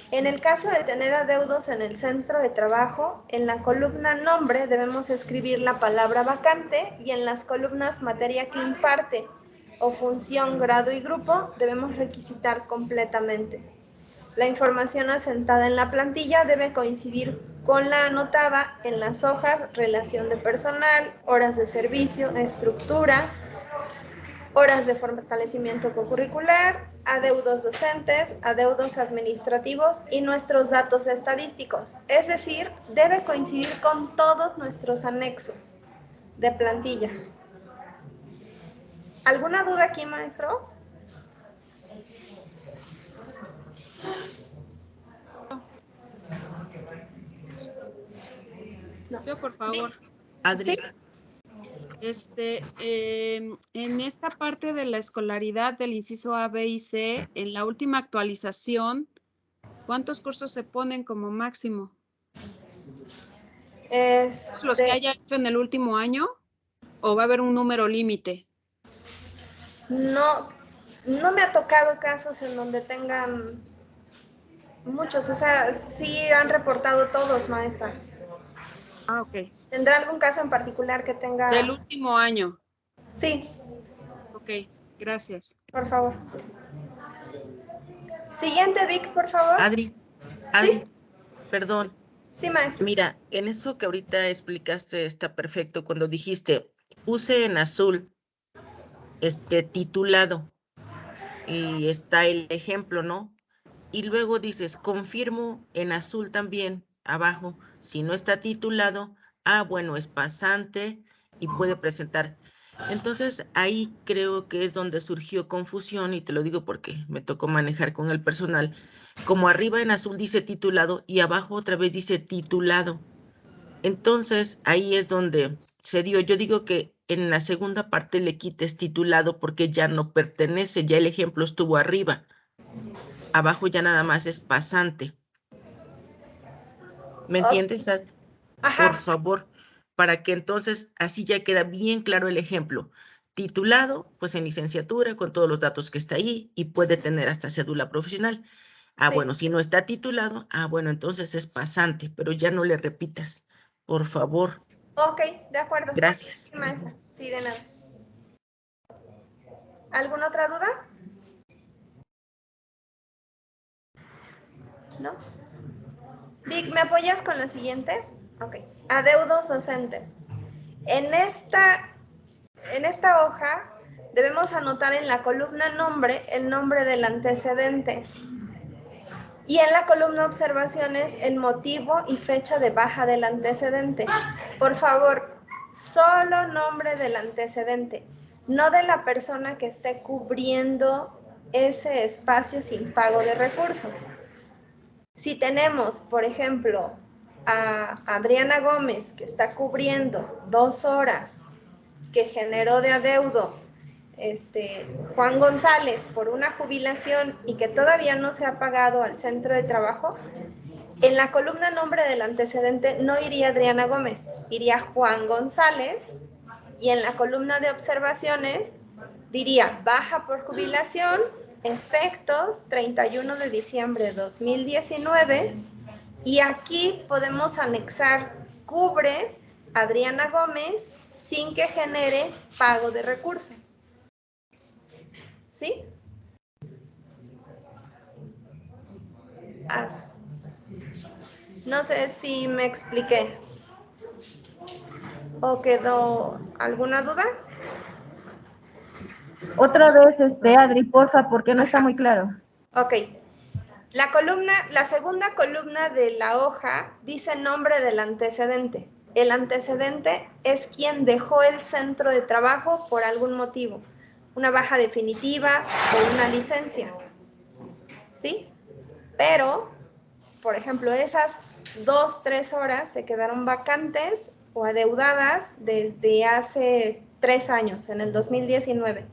En el caso de tener adeudos en el centro de trabajo, en la columna nombre debemos escribir la palabra vacante y en las columnas materia que imparte o función, grado y grupo debemos requisitar completamente. La información asentada en la plantilla debe coincidir con la anotada en las hojas, relación de personal, horas de servicio, estructura, horas de fortalecimiento curricular, adeudos docentes, adeudos administrativos y nuestros datos estadísticos. Es decir, debe coincidir con todos nuestros anexos de plantilla. ¿Alguna duda aquí, maestros? No. Yo, por favor. Adri. ¿Sí? En esta parte de la escolaridad del inciso A, B y C, en la última actualización, ¿cuántos cursos se ponen como máximo? ¿Los que haya hecho en el último año? ¿O va a haber un número límite? No me ha tocado casos en donde tengan muchos, o sea, sí han reportado todos, maestra. Ah, ok. ¿Tendrá algún caso en particular que tenga? Del último año. Sí. Ok, gracias. Por favor. Siguiente, Vic, por favor. Adri, ¿Sí? Perdón. Sí, maestra. Mira, en eso que ahorita explicaste está perfecto. Cuando dijiste, puse en azul, titulado, y está el ejemplo, ¿no? Y luego dices, confirmo en azul también, abajo, si no está titulado, bueno, es pasante y puede presentar. Entonces, ahí creo que es donde surgió confusión, y te lo digo porque me tocó manejar con el personal. Como arriba en azul dice titulado y abajo otra vez dice titulado. Entonces, ahí es donde se dio. Yo digo que en la segunda parte le quites titulado porque ya no pertenece, ya el ejemplo estuvo arriba. Abajo ya nada más es pasante. ¿Me entiendes, Ad? Ajá. Por favor, para que entonces así ya queda bien claro el ejemplo. Titulado, pues en licenciatura, con todos los datos que está ahí y puede tener hasta cédula profesional. Sí. Bueno, si no está titulado, bueno, entonces es pasante, pero ya no le repitas, por favor. Ok, de acuerdo. Gracias. Sí, maestra. Sí, de nada. ¿Alguna otra duda? ¿No? Vic, ¿me apoyas con la siguiente? Ok. Adeudos docentes. En esta hoja debemos anotar en la columna nombre el nombre del antecedente. Y en la columna observaciones el motivo y fecha de baja del antecedente. Por favor, solo nombre del antecedente, no de la persona que esté cubriendo ese espacio sin pago de recurso. Si tenemos, por ejemplo, a Adriana Gómez, que está cubriendo 2 horas, que generó de adeudo Juan González por una jubilación y que todavía no se ha pagado al centro de trabajo, en la columna nombre del antecedente no iría Adriana Gómez, iría Juan González, y en la columna de observaciones diría baja por jubilación, efectos 31 de diciembre de 2019, y aquí podemos anexar cubre Adriana Gómez sin que genere pago de recurso. ¿Sí? No sé si me expliqué. ¿O quedó alguna duda? Otra vez, Adri, porfa, porque no está muy claro. Ok. La segunda columna de la hoja dice nombre del antecedente. El antecedente es quien dejó el centro de trabajo por algún motivo, una baja definitiva o una licencia. ¿Sí? Pero por ejemplo, esas 2, 3 horas se quedaron vacantes o adeudadas desde hace 3 años, en el 2019.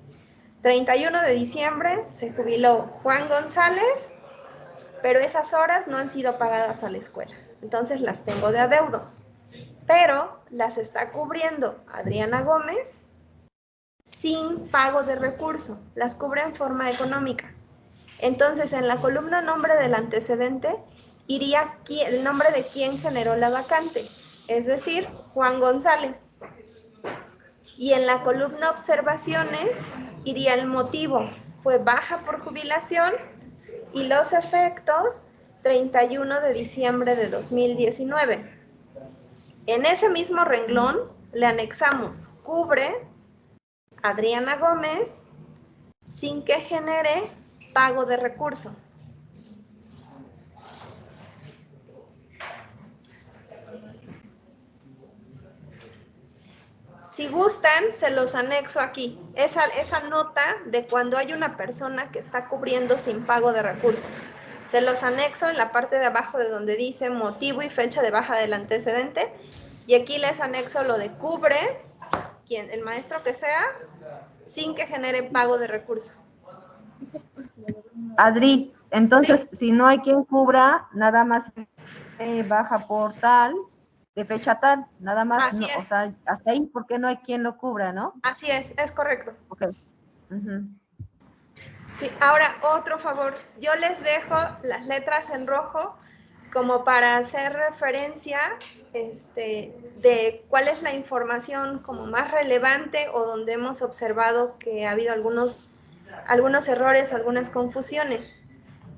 31 de diciembre se jubiló Juan González, pero esas horas no han sido pagadas a la escuela. Entonces las tengo de adeudo. Pero las está cubriendo Adriana Gómez sin pago de recurso. Las cubre en forma económica. Entonces, en la columna nombre del antecedente iría el nombre de quien generó la vacante, es decir, Juan González. Y en la columna observaciones iría el motivo, fue baja por jubilación, y los efectos, 31 de diciembre de 2019. En ese mismo renglón le anexamos, cubre Adriana Gómez sin que genere pago de recurso. Si gustan, se los anexo aquí. Esa nota de cuando hay una persona que está cubriendo sin pago de recurso. Se los anexo en la parte de abajo de donde dice motivo y fecha de baja del antecedente. Y aquí les anexo lo de cubre, el maestro que sea, sin que genere pago de recurso. Adri, entonces, ¿sí? Si no hay quien cubra, nada más baja por tal, de fecha tal, nada más, Así es. O sea, hasta ahí, porque no hay quien lo cubra, ¿no? Así es correcto. Ok. Sí, ahora otro favor, yo les dejo las letras en rojo como para hacer referencia de cuál es la información como más relevante o donde hemos observado que ha habido algunos errores o algunas confusiones.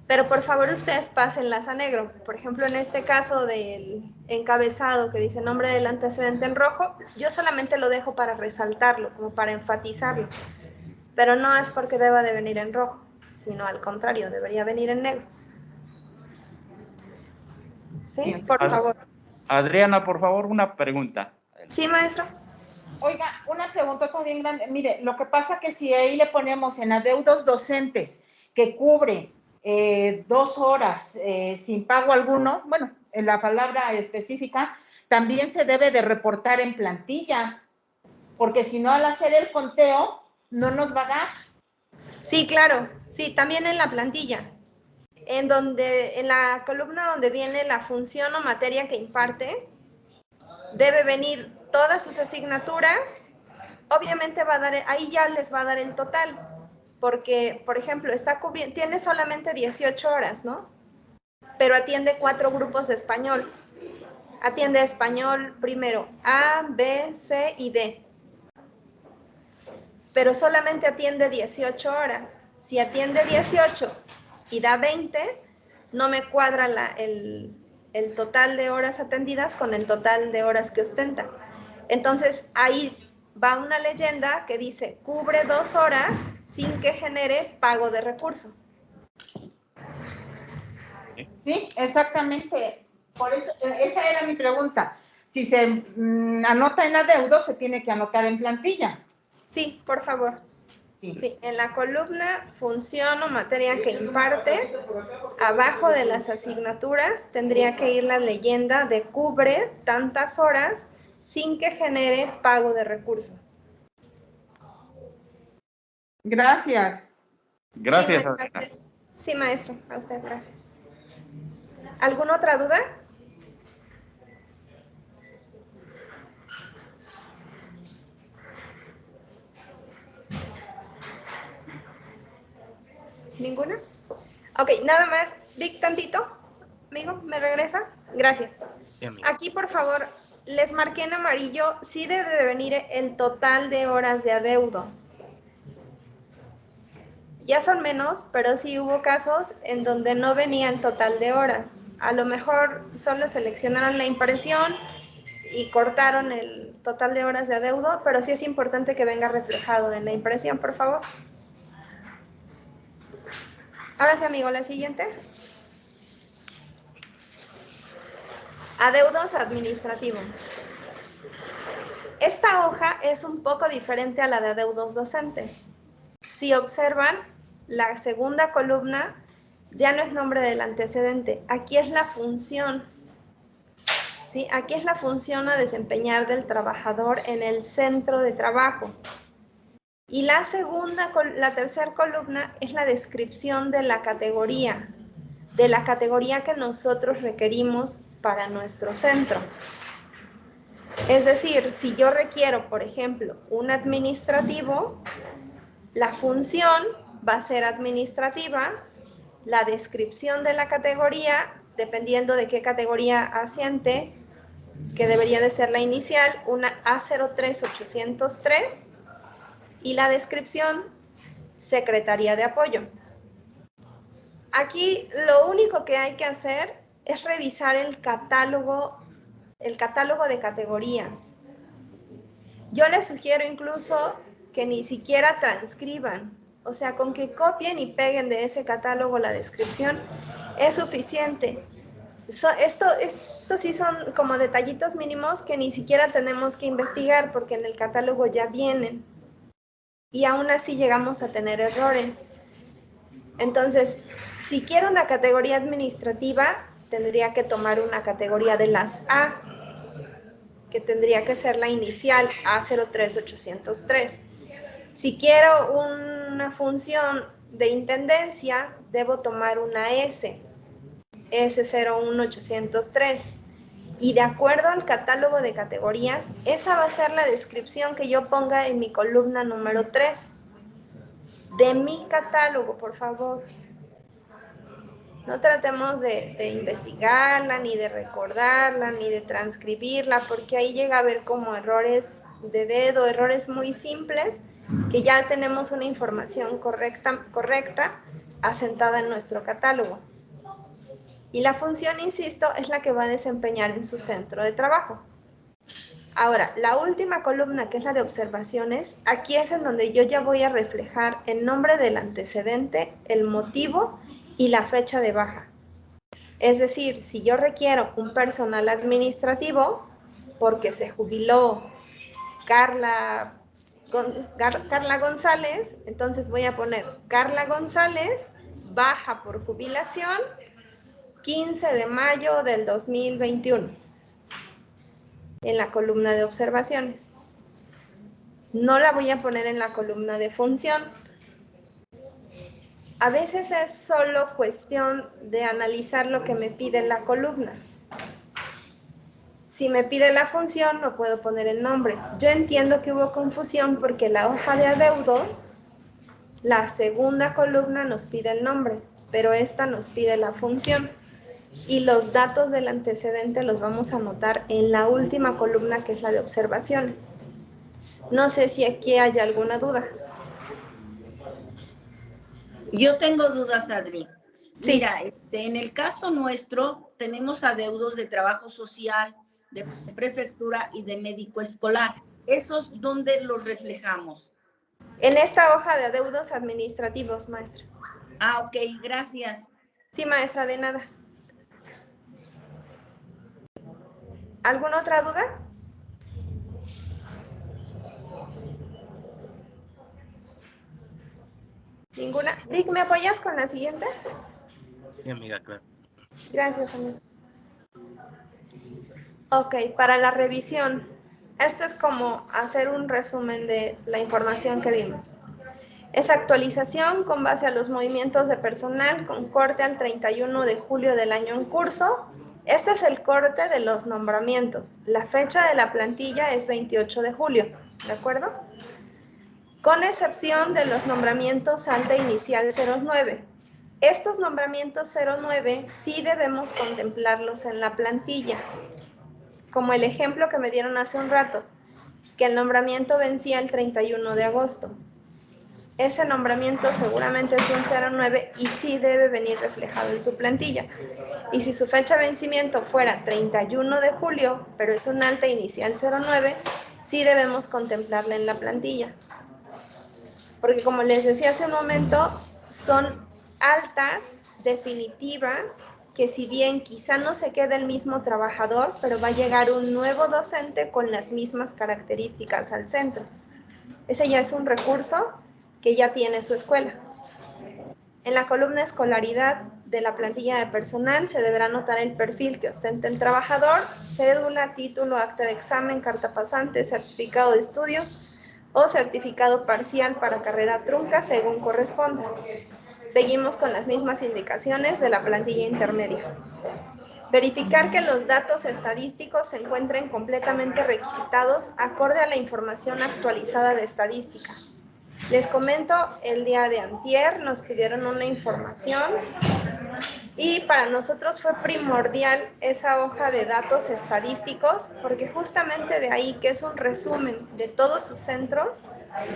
Pero por favor ustedes pásenlas a negro. Por ejemplo, en este caso del encabezado que dice nombre del antecedente en rojo, yo solamente lo dejo para resaltarlo, como para enfatizarlo. Pero no es porque deba de venir en rojo, sino al contrario, debería venir en negro. ¿Sí? Por favor. Adriana, por favor, una pregunta. Sí, maestro. Oiga, una pregunta bien grande. Mire, lo que pasa que si ahí le ponemos en adeudos docentes que cubre 2 horas sin pago alguno, bueno, en la palabra específica, también se debe de reportar en plantilla, porque si no, al hacer el conteo, no nos va a dar. Sí, claro. Sí, también en la plantilla. En la columna donde viene la función o materia que imparte, debe venir todas sus asignaturas. Obviamente ahí ya les va a dar el total, porque, por ejemplo, tiene solamente 18 horas, ¿no? Pero atiende 4 grupos de español. Atiende español primero A, B, C y D. Pero solamente atiende 18 horas. Si atiende 18 y da 20, no me cuadra el total de horas atendidas con el total de horas que ostenta. Entonces, ahí va una leyenda que dice, cubre 2 horas sin que genere pago de recurso. Sí, exactamente. Por eso, esa era mi pregunta. Si se anota en adeudo, se tiene que anotar en plantilla. Sí, por favor. Sí, en la columna función o materia que imparte, abajo de las asignaturas tendría que ir la leyenda de cubre tantas horas sin que genere pago de recurso. Gracias. Gracias. Sí, maestro, a usted, gracias. ¿Alguna otra duda? ¿Ninguna? Ok, nada más, Vic, tantito. Amigo, ¿me regresa? Gracias. Aquí, por favor, les marqué en amarillo, sí debe de venir el total de horas de adeudo. Ya son menos, pero sí hubo casos en donde no venía el total de horas. A lo mejor solo seleccionaron la impresión y cortaron el total de horas de adeudo, pero sí es importante que venga reflejado en la impresión, por favor. Ahora sí, amigo, la siguiente. Adeudos administrativos. Esta hoja es un poco diferente a la de adeudos docentes. Si observan, la segunda columna Ya no es nombre del antecedente, aquí es la función. ¿Sí? Aquí es la función a desempeñar del trabajador en el centro de trabajo. Y la tercera columna es la descripción de la categoría que nosotros requerimos para nuestro centro. Es decir, si yo requiero, por ejemplo, un administrativo, la función va a ser administrativa, la descripción de la categoría, dependiendo de qué categoría asiente, que debería de ser la inicial, una A03803, y la descripción, Secretaría de Apoyo. Aquí lo único que hay que hacer es revisar el catálogo de categorías. Yo les sugiero incluso que ni siquiera transcriban, o sea, con que copien y peguen de ese catálogo la descripción es suficiente. Estos sí son como detallitos mínimos que ni siquiera tenemos que investigar porque en el catálogo ya vienen y aún así llegamos a tener errores. Entonces, si quiero una categoría administrativa, tendría que tomar una categoría de las A, que tendría que ser la inicial A03803. Si quiero una función de intendencia, debo tomar una S, S01803. Y de acuerdo al catálogo de categorías, esa va a ser la descripción que yo ponga en mi columna número 3. De mi catálogo, por favor. No tratemos de investigarla, ni de recordarla, ni de transcribirla, porque ahí llega a haber como errores de dedo, errores muy simples, que ya tenemos una información correcta asentada en nuestro catálogo. Y la función, insisto, es la que va a desempeñar en su centro de trabajo. Ahora, la última columna, que es la de observaciones, aquí es en donde yo ya voy a reflejar el nombre del antecedente, el motivo y la fecha de baja. Es decir, si yo requiero un personal administrativo, porque se jubiló Carla González, entonces voy a poner Carla González, baja por jubilación, 15 de mayo del 2021, en la columna de observaciones. No la voy a poner en la columna de función. A veces es solo cuestión de analizar lo que me pide la columna. Si me pide la función, no puedo poner el nombre. Yo entiendo que hubo confusión porque la hoja de adeudos, la segunda columna nos pide el nombre, pero esta nos pide la función. Y los datos del antecedente los vamos a anotar en la última columna, que es la de observaciones. No sé si aquí hay alguna duda. Yo tengo dudas, Adri. Sí. Mira, en el caso nuestro tenemos adeudos de trabajo social, de prefectura y de médico escolar. ¿Esos dónde los reflejamos? En esta hoja de adeudos administrativos, maestra. Ah, ok, gracias. Sí, maestra, de nada. ¿Alguna otra duda? ¿Ninguna? Vic, ¿me apoyas con la siguiente? Sí, amiga, claro. Gracias, amigo. Ok, para la revisión. Esto es como hacer un resumen de la información que vimos. Es actualización con base a los movimientos de personal con corte al 31 de julio del año en curso. Este es el corte de los nombramientos. La fecha de la plantilla es 28 de julio, ¿de acuerdo? Con excepción de los nombramientos alta inicial 09. Estos nombramientos 09 sí debemos contemplarlos en la plantilla. Como el ejemplo que me dieron hace un rato, que el nombramiento vencía el 31 de agosto. Ese nombramiento seguramente es un 09 y sí debe venir reflejado en su plantilla. Y si su fecha de vencimiento fuera 31 de julio, pero es un alta inicial 09, sí debemos contemplarla en la plantilla. Porque como les decía hace un momento, son altas definitivas que si bien quizá no se quede el mismo trabajador, pero va a llegar un nuevo docente con las mismas características al centro. Ese ya es un recurso que ya tiene su escuela. En la columna escolaridad de la plantilla de personal se deberá anotar el perfil que ostenta el trabajador, cédula, título, acta de examen, carta pasante, certificado de estudios o certificado parcial para carrera trunca según corresponda. Seguimos con las mismas indicaciones de la plantilla intermedia. Verificar que los datos estadísticos se encuentren completamente requisitados acorde a la información actualizada de estadística. Les comento, el día de antier nos pidieron una información y para nosotros fue primordial esa hoja de datos estadísticos porque justamente de ahí, que es un resumen de todos sus centros,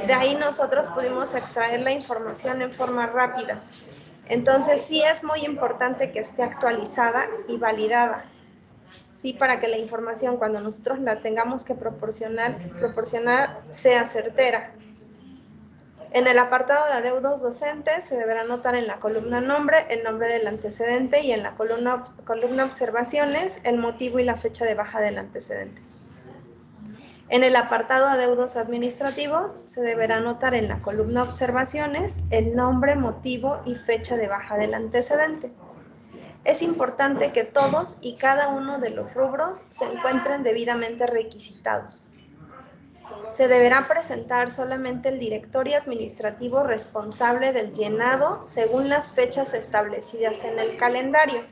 de ahí nosotros pudimos extraer la información en forma rápida. Entonces sí es muy importante que esté actualizada y validada, sí, para que la información cuando nosotros la tengamos que proporcionar sea certera. En el apartado de adeudos docentes se deberá anotar en la columna nombre el nombre del antecedente y en la columna observaciones el motivo y la fecha de baja del antecedente. En el apartado adeudos administrativos se deberá anotar en la columna observaciones el nombre, motivo y fecha de baja del antecedente. Es importante que todos y cada uno de los rubros se encuentren debidamente requisitados. Se deberá presentar solamente el directorio administrativo responsable del llenado según las fechas establecidas en el calendario.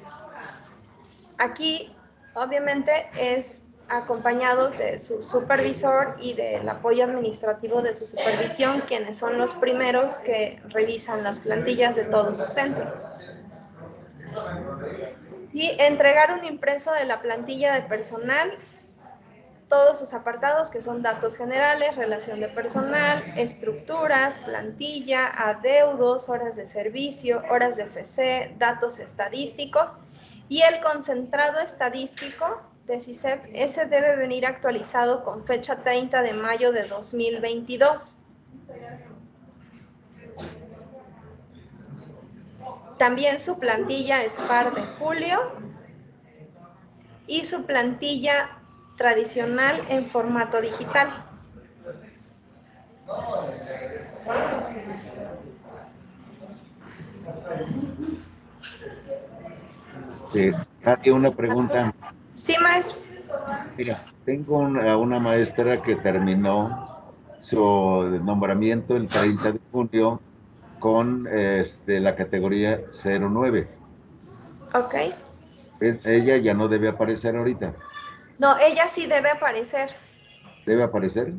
Aquí, obviamente, es acompañados de su supervisor y del apoyo administrativo de su supervisión, quienes son los primeros que revisan las plantillas de todos sus centros. Y entregar un impreso de la plantilla de personal, todos sus apartados que son datos generales, relación de personal, estructuras, plantilla, adeudos, horas de servicio, horas de FC, datos estadísticos y el concentrado estadístico de CISEP, ese debe venir actualizado con fecha 30 de mayo de 2022. También su plantilla SPAR de julio y su plantilla tradicional en formato digital. Katy, una pregunta. Sí, maestro. Mira, tengo una maestra que terminó su nombramiento el 30 de junio con la categoría 09. Ok. Ella ya no debe aparecer ahorita. No, ella sí debe aparecer. ¿Debe aparecer?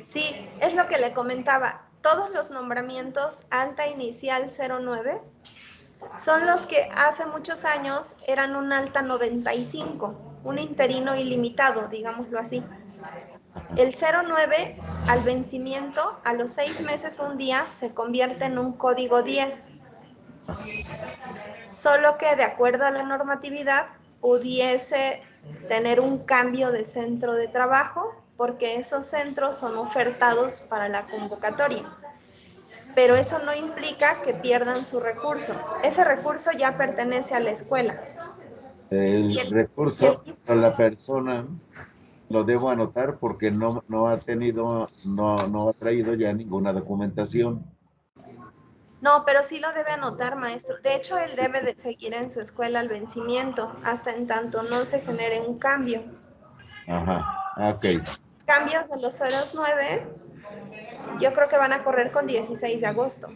Sí, es lo que le comentaba. Todos los nombramientos alta inicial 09 son los que hace muchos años eran un alta 95, un interino ilimitado, digámoslo así. El 09 al vencimiento, a los 6 meses un día, se convierte en un código 10. Solo que de acuerdo a la normatividad pudiese tener un cambio de centro de trabajo porque esos centros son ofertados para la convocatoria. Pero eso no implica que pierdan su recurso. Ese recurso ya pertenece a la escuela. El recurso a la persona lo debo anotar porque no ha traído ya ninguna documentación. No, pero sí lo debe anotar, maestro. De hecho, él debe de seguir en su escuela al vencimiento hasta en tanto no se genere un cambio. Ajá, ok. Cambios de los 09, yo creo que van a correr con 16 de agosto,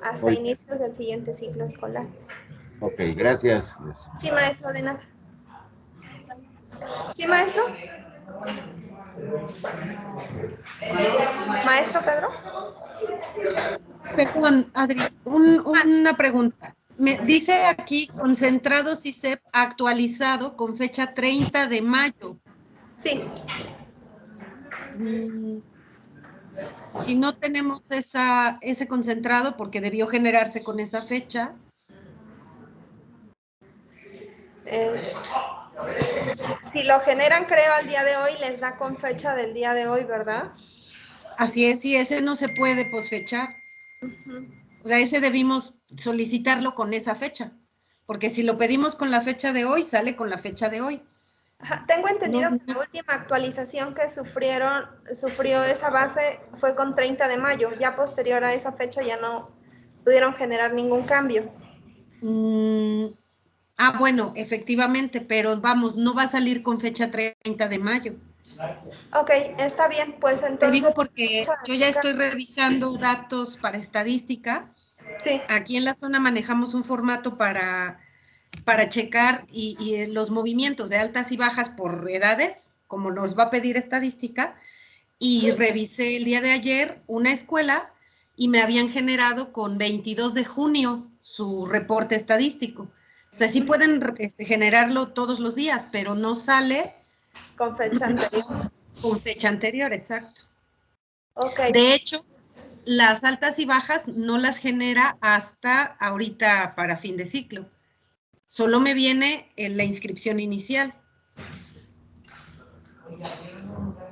hasta inicios del siguiente ciclo escolar. Ok, gracias. Sí, maestro, de nada. ¿Sí, maestro? ¿Maestro Pedro? Perdón, Adri, una pregunta. Me dice aquí concentrado CISEP actualizado con fecha 30 de mayo. Sí. Si no tenemos ese concentrado, porque debió generarse con esa fecha. Si lo generan, creo, al día de hoy, les da con fecha del día de hoy, ¿verdad? Así es, sí, ese no se puede posfechar. O sea, ese debimos solicitarlo con esa fecha, porque si lo pedimos con la fecha de hoy, sale con la fecha de hoy. Ajá, tengo entendido que la última actualización que sufrió esa base fue con 30 de mayo, ya posterior a esa fecha ya no pudieron generar ningún cambio. Bueno, efectivamente, pero vamos, no va a salir con fecha 30 de mayo. Ok, está bien, pues entonces... Te digo porque yo ya estoy revisando datos para estadística. Sí. Aquí en la zona manejamos un formato para checar y los movimientos de altas y bajas por edades, como nos va a pedir estadística, y revisé el día de ayer una escuela y me habían generado con 22 de junio su reporte estadístico. O sea, sí pueden generarlo todos los días, pero no sale con fecha anterior. Con fecha anterior, exacto. Okay. De hecho, las altas y bajas no las genera hasta ahorita para fin de ciclo. Solo me viene en la inscripción inicial.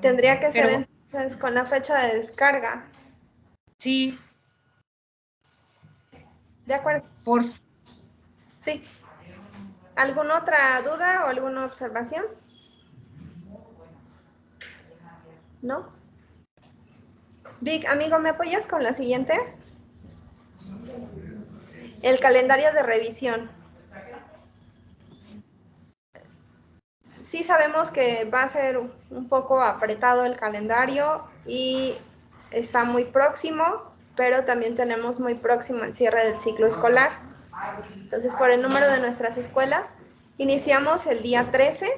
Tendría que ser entonces con la fecha de descarga. Sí. De acuerdo. Sí. ¿Alguna otra duda o alguna observación? ¿No? Vic, amigo, ¿me apoyas con la siguiente? El calendario de revisión. Sí sabemos que va a ser un poco apretado el calendario y está muy próximo, pero también tenemos muy próximo el cierre del ciclo escolar. Entonces, por el número de nuestras escuelas, iniciamos el día 13.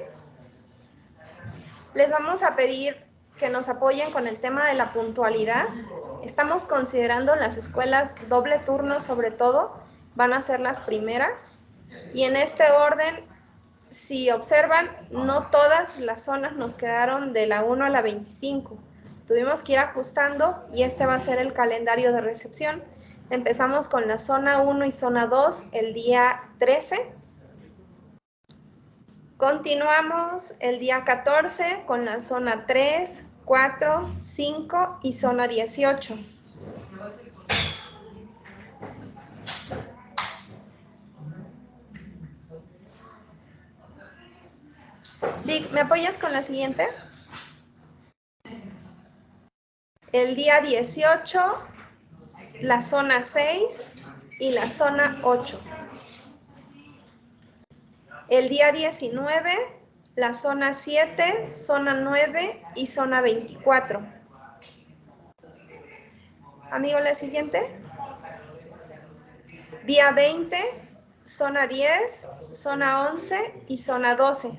Les vamos a pedir que nos apoyen con el tema de la puntualidad. Estamos considerando las escuelas doble turno, sobre todo, van a ser las primeras. Y en este orden, si observan, no todas las zonas nos quedaron de la 1 a la 25. Tuvimos que ir ajustando y este va a ser el calendario de recepción. Empezamos con la zona 1 y zona 2 el día 13. Continuamos el día 14 con la zona 3, 4, 5 y zona 18. Vic, ¿me apoyas con la siguiente? El día 18, la zona 6 y la zona 8. El día 19, la zona 7, zona 9 y zona 24. Amigo, la siguiente. Día 20, zona 10, zona 11 y zona 12.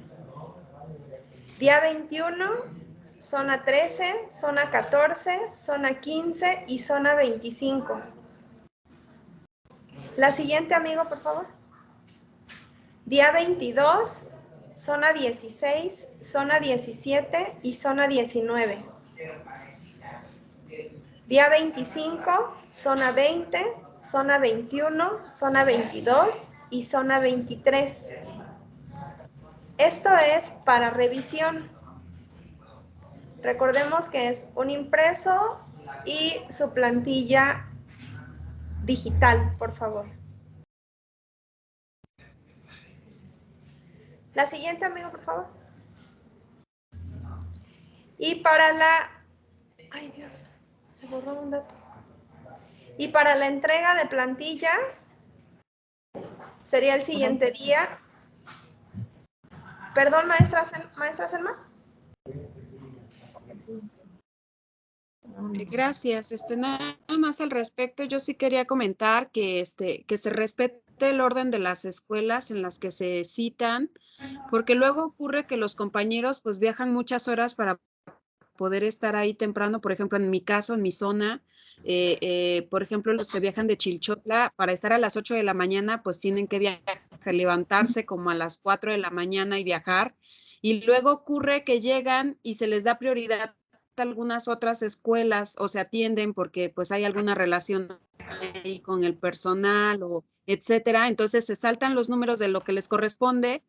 Día 21, zona 13, zona 14, zona 15 y zona 25. La siguiente, amigo, por favor. Día 22, zona 16, zona 17 y zona 19. Día 25, zona 20, zona 21, zona 22 y zona 23. Esto es para revisión. Recordemos que es un impreso y su plantilla digital, por favor. La siguiente, amigo, por favor. Y para la... Ay, Dios, se borró un dato. Y para la entrega de plantillas, sería el siguiente día. Perdón, maestra Selma. Gracias. Nada más al respecto, yo sí quería comentar que, que se respete el orden de las escuelas en las que se citan, porque luego ocurre que los compañeros pues viajan muchas horas para poder estar ahí temprano. Por ejemplo, en mi caso, en mi zona, por ejemplo, los que viajan de Chilchotla, para estar a las 8 de la mañana, pues tienen que levantarse como a las 4 de la mañana y viajar. Y luego ocurre que llegan y se les da prioridad a algunas otras escuelas o se atienden porque pues hay alguna relación ahí con el personal o etcétera. Entonces se saltan los números de lo que les corresponde.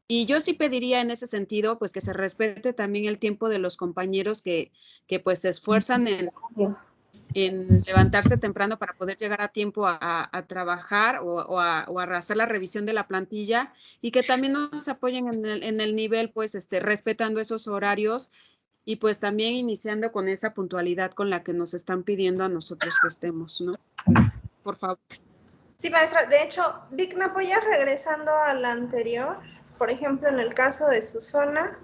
Y yo sí pediría en ese sentido, pues que se respete también el tiempo de los compañeros que pues se esfuerzan en levantarse temprano para poder llegar a tiempo a trabajar o a hacer la revisión de la plantilla y que también nos apoyen en el nivel, pues respetando esos horarios y pues también iniciando con esa puntualidad con la que nos están pidiendo a nosotros que estemos, ¿no? por favor. Sí, maestra. De hecho, Vic, ¿me apoyas regresando a la anterior? Por ejemplo, en el caso de su zona.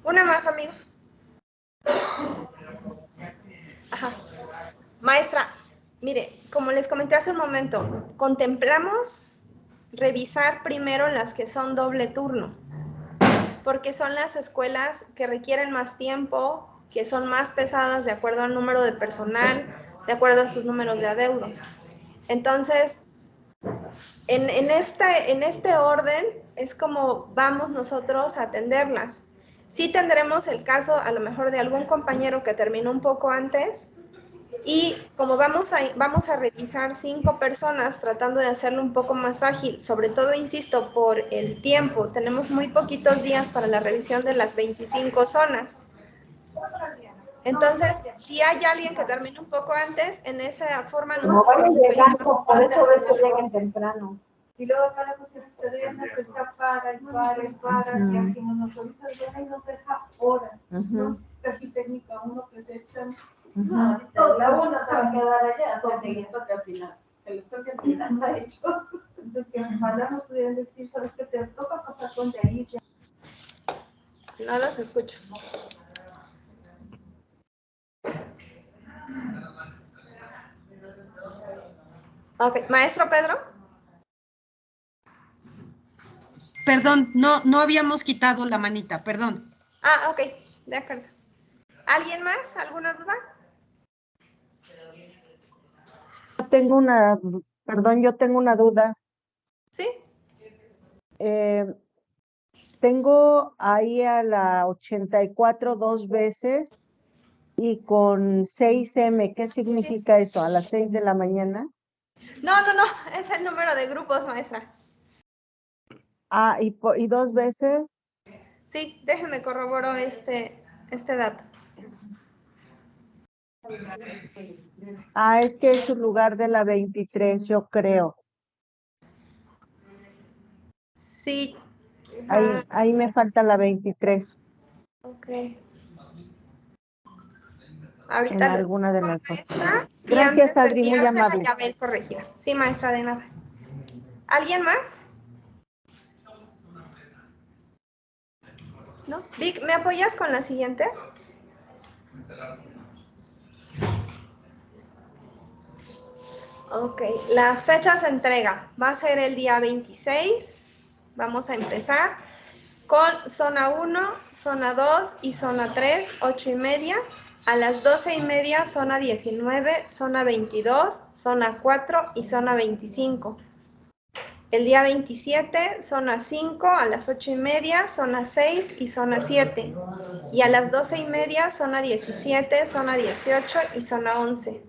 Una más, amigo. Ajá. Maestra, mire, como les comenté hace un momento, contemplamos revisar primero las que son doble turno, porque son las escuelas que requieren más tiempo, que son más pesadas de acuerdo al número de personal, de acuerdo a sus números de adeudo. Entonces, en este orden es como vamos nosotros a atenderlas. Sí tendremos el caso a lo mejor de algún compañero que terminó un poco antes y como vamos a revisar 5 personas tratando de hacerlo un poco más ágil, sobre todo, insisto, por el tiempo. Tenemos muy poquitos días para la revisión de las 25 zonas. Entonces, si hay alguien que termine un poco antes, en esa forma no vayan llegando, por eso ves que lleguen temprano. Y luego cada cosa que te deja se está para y aquí nos autoriza y nos deja horas. ¿No? Aquí técnica uno que se echan. No, la una se va a quedar allá, porque el estoque al final. El estoque al final no ha hecho. Entonces, que ojalá nos pudieran decir, ¿sabes qué? Te toca pasar con ahí. No los escucho. Ok, maestro Pedro. Perdón, no habíamos quitado la manita, perdón. Ah, ok, de acuerdo. ¿Alguien más? ¿Alguna duda? Tengo una, perdón, yo tengo una duda. ¿Sí? Tengo ahí a la 84 2 veces y con 6M. ¿Qué significa eso? ¿A las 6 de la mañana? No, es el número de grupos, maestra. Ah, ¿y 2 veces? Sí, déjeme corroboro este dato. Ah, es que es su lugar de la 23, yo creo. Sí. Ahí me falta la 23. Ok. Ahorita en alguna de las dos. Gracias, Adri, muy amable. Ya ver corregida. Sí, maestra, de nada. ¿Alguien más? ¿No? Vic, ¿me apoyas con la siguiente? Ok, las fechas de entrega. Va a ser el día 26. Vamos a empezar con zona 1, zona 2 y zona 3, 8:30. A las 12:30, zona 19, zona 22, zona 4 y zona 25. El día 27, zona 5, a las 8:30, zona 6 y zona 7. Y a las 12:30, zona 17, zona 18 y zona 11.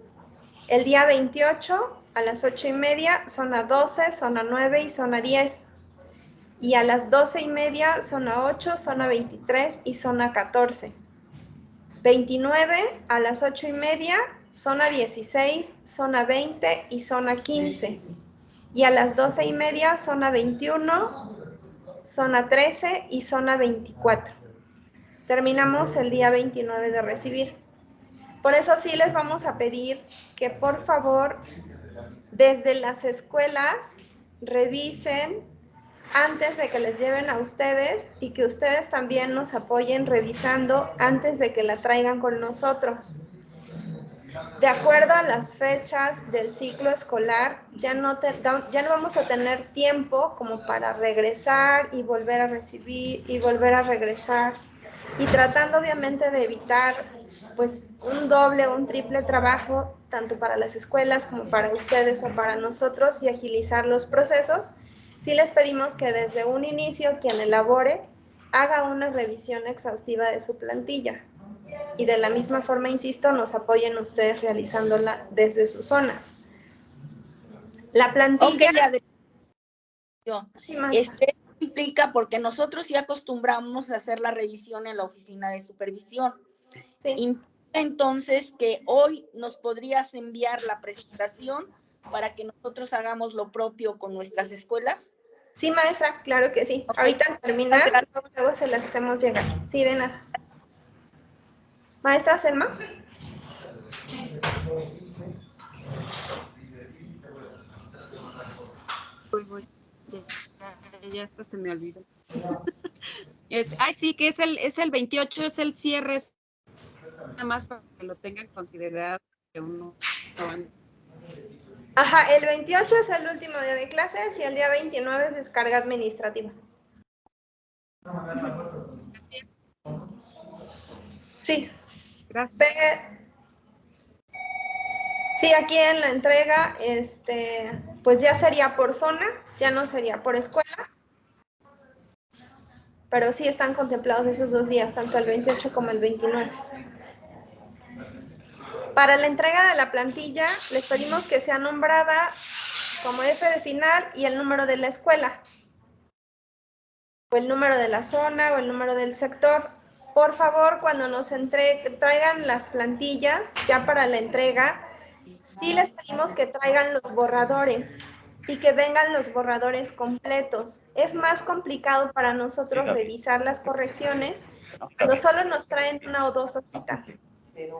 El día 28, a las 8:30, zona 12, zona 9 y zona 10. Y a las 12:30, zona 8, zona 23 y zona 14. 29, a las 8:30, zona 16, zona 20 y zona 15. Y a las 12:30, zona 21, zona 13 y zona 24. Terminamos el día 29 de recibir. Por eso sí les vamos a pedir que por favor desde las escuelas revisen antes de que les lleven a ustedes y que ustedes también nos apoyen revisando antes de que la traigan con nosotros. De acuerdo a las fechas del ciclo escolar, ya no vamos a tener tiempo como para regresar y volver a recibir y volver a regresar. Y tratando obviamente de evitar pues un doble o un triple trabajo, tanto para las escuelas como para ustedes o para nosotros, y agilizar los procesos, sí les pedimos que desde un inicio quien elabore haga una revisión exhaustiva de su plantilla. Y de la misma forma, insisto, nos apoyen ustedes realizándola desde sus zonas. La plantilla... Okay, implica porque nosotros sí acostumbramos a hacer la revisión en la oficina de supervisión. Sí. Entonces, que hoy nos podrías enviar la presentación para que nosotros hagamos lo propio con nuestras escuelas. Sí, maestra, claro que sí. Okay. Ahorita al terminar, luego se las hacemos llegar. Sí, de nada. Maestra Selma. Voy. Ya hasta se me olvidó. Sí, que es el 28, es el cierre, nada más para que lo tengan considerado. Que uno Ajá, el 28 es el último día de clases y el día 29 es descarga administrativa. Así es. Sí. Gracias. Sí, aquí en la entrega, pues ya sería por zona, ya no sería por escuela. Pero sí están contemplados esos 2 días, tanto el 28 como el 29. Para la entrega de la plantilla, les pedimos que sea nombrada como F de final y el número de la escuela, o el número de la zona, o el número del sector. Por favor, cuando nos traigan las plantillas, ya para la entrega, sí les pedimos que traigan los borradores y que vengan los borradores completos. Es más complicado para nosotros revisar las correcciones cuando solo nos traen 1 o 2 hojitas.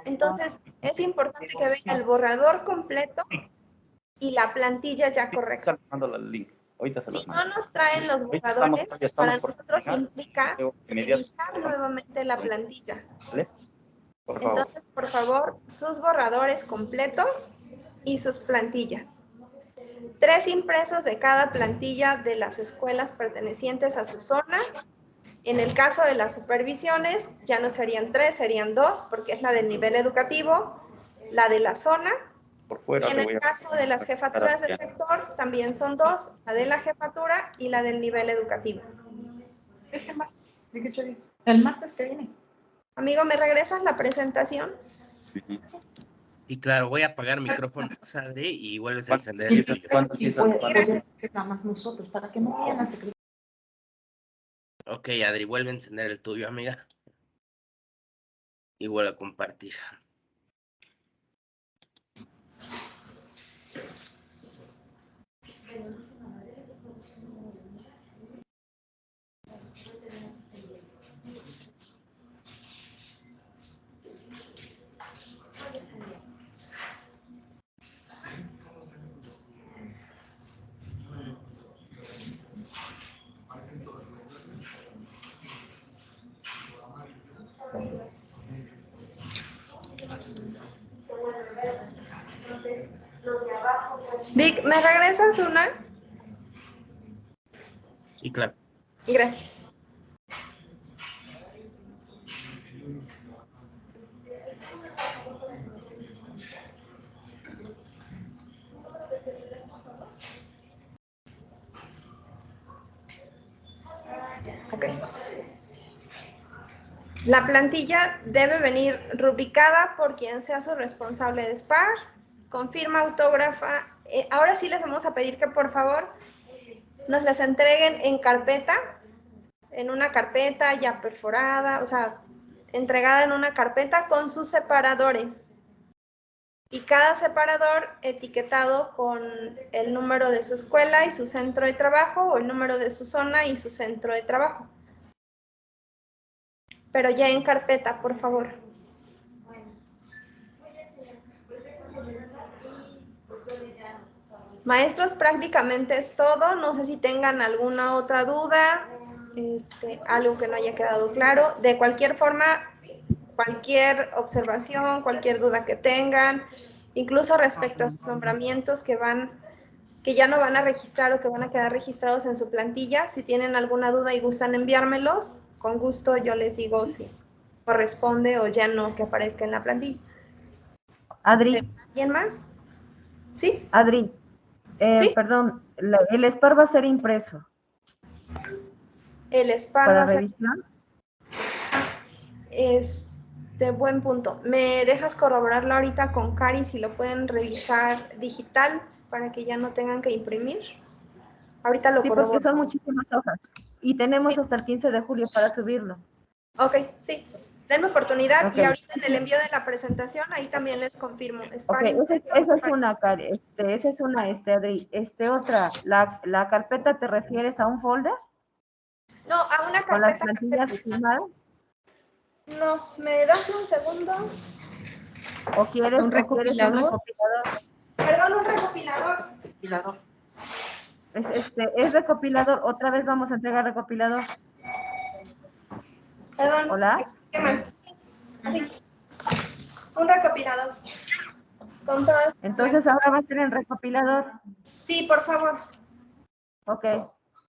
Entonces, es importante que venga el borrador completo y la plantilla ya correcta. Si no nos traen los borradores, para nosotros implica revisar nuevamente la plantilla. Entonces, por favor, sus borradores completos y sus plantillas. 3 impresos de cada plantilla de las escuelas pertenecientes a su zona. En el caso de las supervisiones, ya no serían 3, serían 2, porque es la del nivel educativo, la de la zona. Y en el caso de las jefaturas del sector, también son 2, la de la jefatura y la del nivel educativo. Este martes, ¿de qué dice? El martes que viene. Amigo, ¿me regresas la presentación? Sí, claro, voy a apagar micrófonos, Adri, y vuelves a encender el tuyo. Gracias. Nada más nosotros, para que no vayan a secretar. Ok, Adri, vuelve a encender el tuyo, amiga. Y vuelve a compartir. Vic, ¿me regresas una? Sí, claro. Gracias. Ok. La plantilla debe venir rubricada por quien sea su responsable de SPAR, con firma autógrafa. Ahora sí les vamos a pedir que por favor nos las entreguen en carpeta, en una carpeta ya perforada, o sea, entregada en una carpeta con sus separadores. Y cada separador etiquetado con el número de su escuela y su centro de trabajo, o el número de su zona y su centro de trabajo. Pero ya en carpeta, por favor. Maestros, prácticamente es todo. No sé si tengan alguna otra duda, algo que no haya quedado claro. De cualquier forma, cualquier observación, cualquier duda que tengan, incluso respecto a sus nombramientos que ya no van a registrar o que van a quedar registrados en su plantilla, si tienen alguna duda y gustan enviármelos, con gusto yo les digo si corresponde o ya no que aparezca en la plantilla. Adri. ¿Alguien más? ¿Sí? Adri, ¿Sí? Perdón, el SPAR va a ser impreso. El SPAR ¿Para va a ser... revisión? Buen punto. ¿Me dejas corroborarlo ahorita con Cari si lo pueden revisar digital para que ya no tengan que imprimir? Ahorita lo corroboro. Sí, porque son muchísimas hojas y tenemos hasta el 15 de julio para subirlo. Ok, sí. Denme oportunidad Okay. Y ahorita en el envío de la presentación ahí también les confirmo. Esa es una, Cari. Esa es una, Adri. Otra, ¿la carpeta te refieres a un folder? No, a una carpeta. ¿Con las plantillas firmadas? No, ¿me das un segundo? ¿O quieres un recopilador? Perdón, un recopilador. Es recopilador. Otra vez vamos a entregar recopilador. Perdón. Hola. Así. Un recopilador. Con todas. Entonces ahora va a ser el recopilador. Sí, por favor. Ok.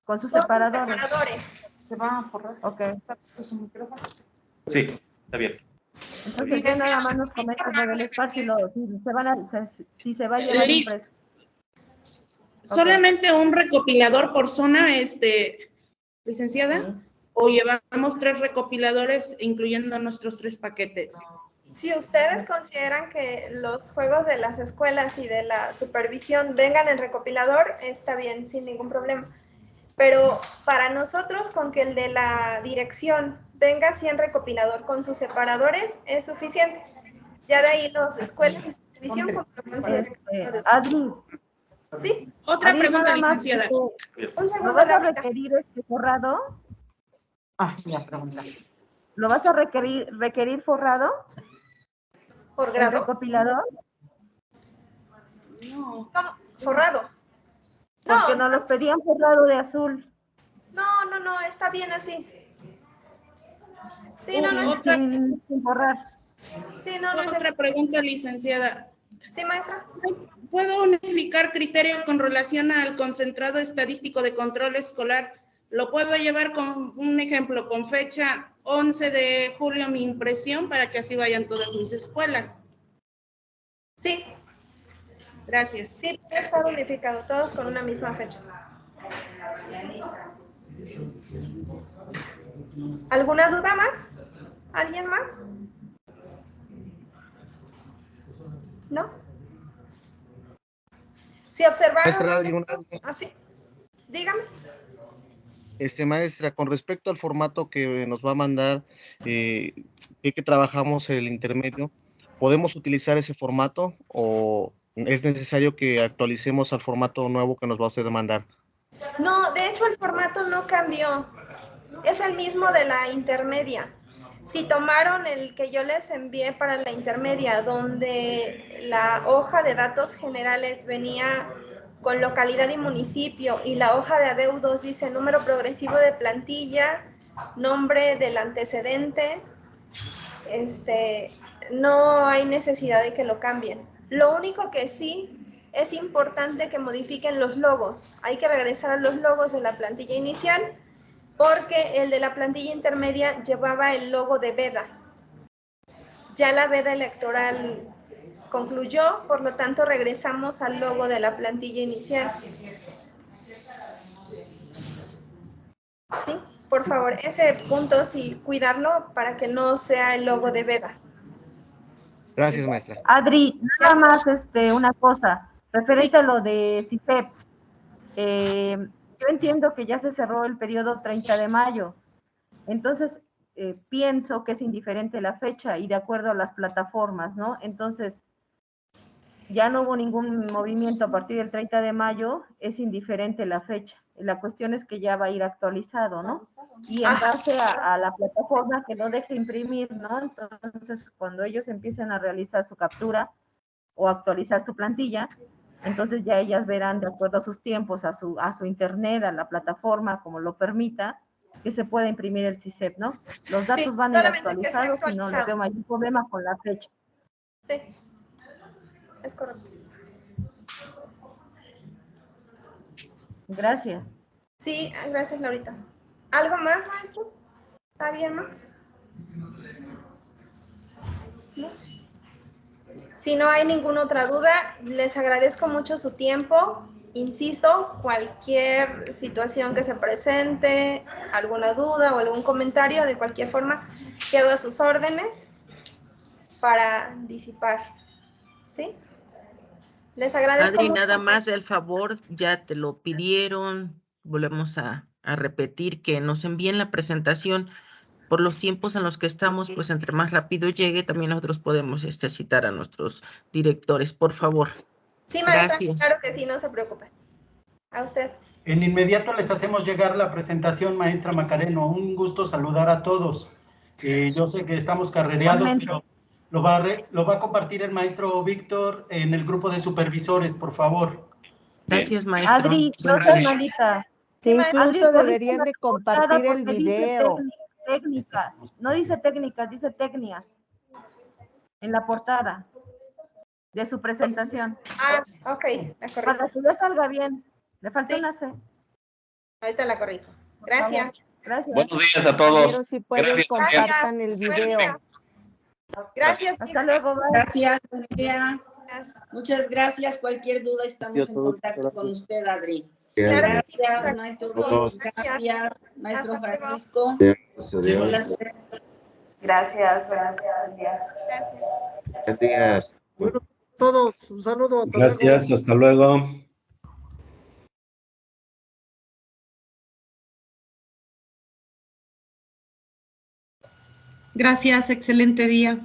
Con sus separadores. ¿Se va a forrar? Ok. Sí, está bien. Entonces ya nada más nos comentas del espacio si se va a llevar impreso. ¿Solamente un recopilador por zona, licenciada? ¿O llevamos 3 recopiladores incluyendo nuestros 3 paquetes? Si ustedes consideran que los juegos de las escuelas y de la supervisión vengan en recopilador, está bien, sin ningún problema. Pero para nosotros, con que el de la dirección venga así en recopilador con sus separadores, es suficiente. Ya de ahí los escuelas y supervisión, como lo consideren. Adri. ¿Sí? Otra pregunta, licenciada. Un segundo. ¿Lo vas a requerir forrado? Ya pregunta. ¿Lo vas a requerir forrado? ¿Por grado? ¿Recopilador? No. ¿Cómo? ¿Forrado? Porque nos los pedían forrado de azul. No, está bien así. Sí, sin borrar. Sí, Otra pregunta, licenciada. Sí, maestra. ¿Puedo unificar criterio con relación al concentrado estadístico de control escolar? ¿Lo puedo llevar con un ejemplo, con fecha 11 de julio mi impresión para que así vayan todas mis escuelas? Sí. Gracias. Sí, puede estar unificado, todos con una misma fecha. ¿Alguna duda más? ¿Alguien más? ¿No? Si observaron... ¿Así? Dígame. Maestra, con respecto al formato que nos va a mandar, que trabajamos el intermedio, ¿podemos utilizar ese formato o es necesario que actualicemos al formato nuevo que nos va usted a mandar? No, de hecho el formato no cambió. Es el mismo de la intermedia. Si tomaron el que yo les envié para la intermedia, donde la hoja de datos generales venía con localidad y municipio, y la hoja de adeudos dice número progresivo de plantilla, nombre del antecedente, no hay necesidad de que lo cambien. Lo único que sí es importante que modifiquen los logos. Hay que regresar a los logos de la plantilla inicial, porque el de la plantilla intermedia llevaba el logo de veda. Ya la veda electoral concluyó, por lo tanto regresamos al logo de la plantilla inicial. Sí, por favor, ese punto sí, cuidarlo para que no sea el logo de veda. Gracias, maestra. Adri, nada más una cosa, referente a lo de CICEP. Yo entiendo que ya se cerró el periodo 30 de mayo, entonces pienso que es indiferente la fecha y de acuerdo a las plataformas, ¿no? Entonces, ya no hubo ningún movimiento a partir del 30 de mayo, es indiferente la fecha. La cuestión es que ya va a ir actualizado, ¿no? Y en base a la plataforma que no deje imprimir, ¿no? Entonces, cuando ellos empiecen a realizar su captura o actualizar su plantilla, entonces ya ellas verán de acuerdo a sus tiempos, a su internet, a la plataforma, como lo permita, que se pueda imprimir el CICEP, ¿no? Los datos van a ir actualizados y no les veo mayor problema con la fecha. Sí, es correcto. Gracias. Sí, gracias, Laurita. ¿Algo más, maestro? ¿Alguien más? ¿No? Si no hay ninguna otra duda, les agradezco mucho su tiempo. Insisto, cualquier situación que se presente, alguna duda o algún comentario, de cualquier forma, quedo a sus órdenes para disipar. ¿Sí? Les agradezco Adri, mucho. nada más el favor, ya te lo pidieron, volvemos a repetir que nos envíen la presentación. Por los tiempos en los que estamos, pues entre más rápido llegue, también nosotros podemos citar a nuestros directores, por favor. Sí, maestra, Gracias. claro que sí, no se preocupe. A usted. En inmediato les hacemos llegar la presentación, maestra Macareno. Un gusto saludar a todos. Yo sé que estamos carrereados, pero lo va a compartir el maestro Víctor en el grupo de supervisores, por favor. Gracias, maestro. Adri, no Buenas seas noches. malita. Sí, incluso Adri, corrige deberían la de portada compartir el porque dice video. técnicas. No dice técnicas, dice tecnias. En la portada de su presentación. Ah, ok, la corrijo. Para que ya salga bien. Le falta Sí. una C. Ahorita la corrijo. Gracias. Gracias. Buenos días a Compañeros, todos. si pueden, Gracias. compartan el video. Gracias. Hasta luego. Bye. Gracias, Andrea. Muchas gracias. Cualquier duda estamos en contacto con usted, Adri. Claro que sí. Gracias, maestro. Todos. Gracias, maestro Hasta luego. Francisco. Adiós. Gracias. Buen día. Gracias. Buen día. Bueno, todos, un saludo. Hasta Gracias, luego. hasta luego. Gracias, excelente día.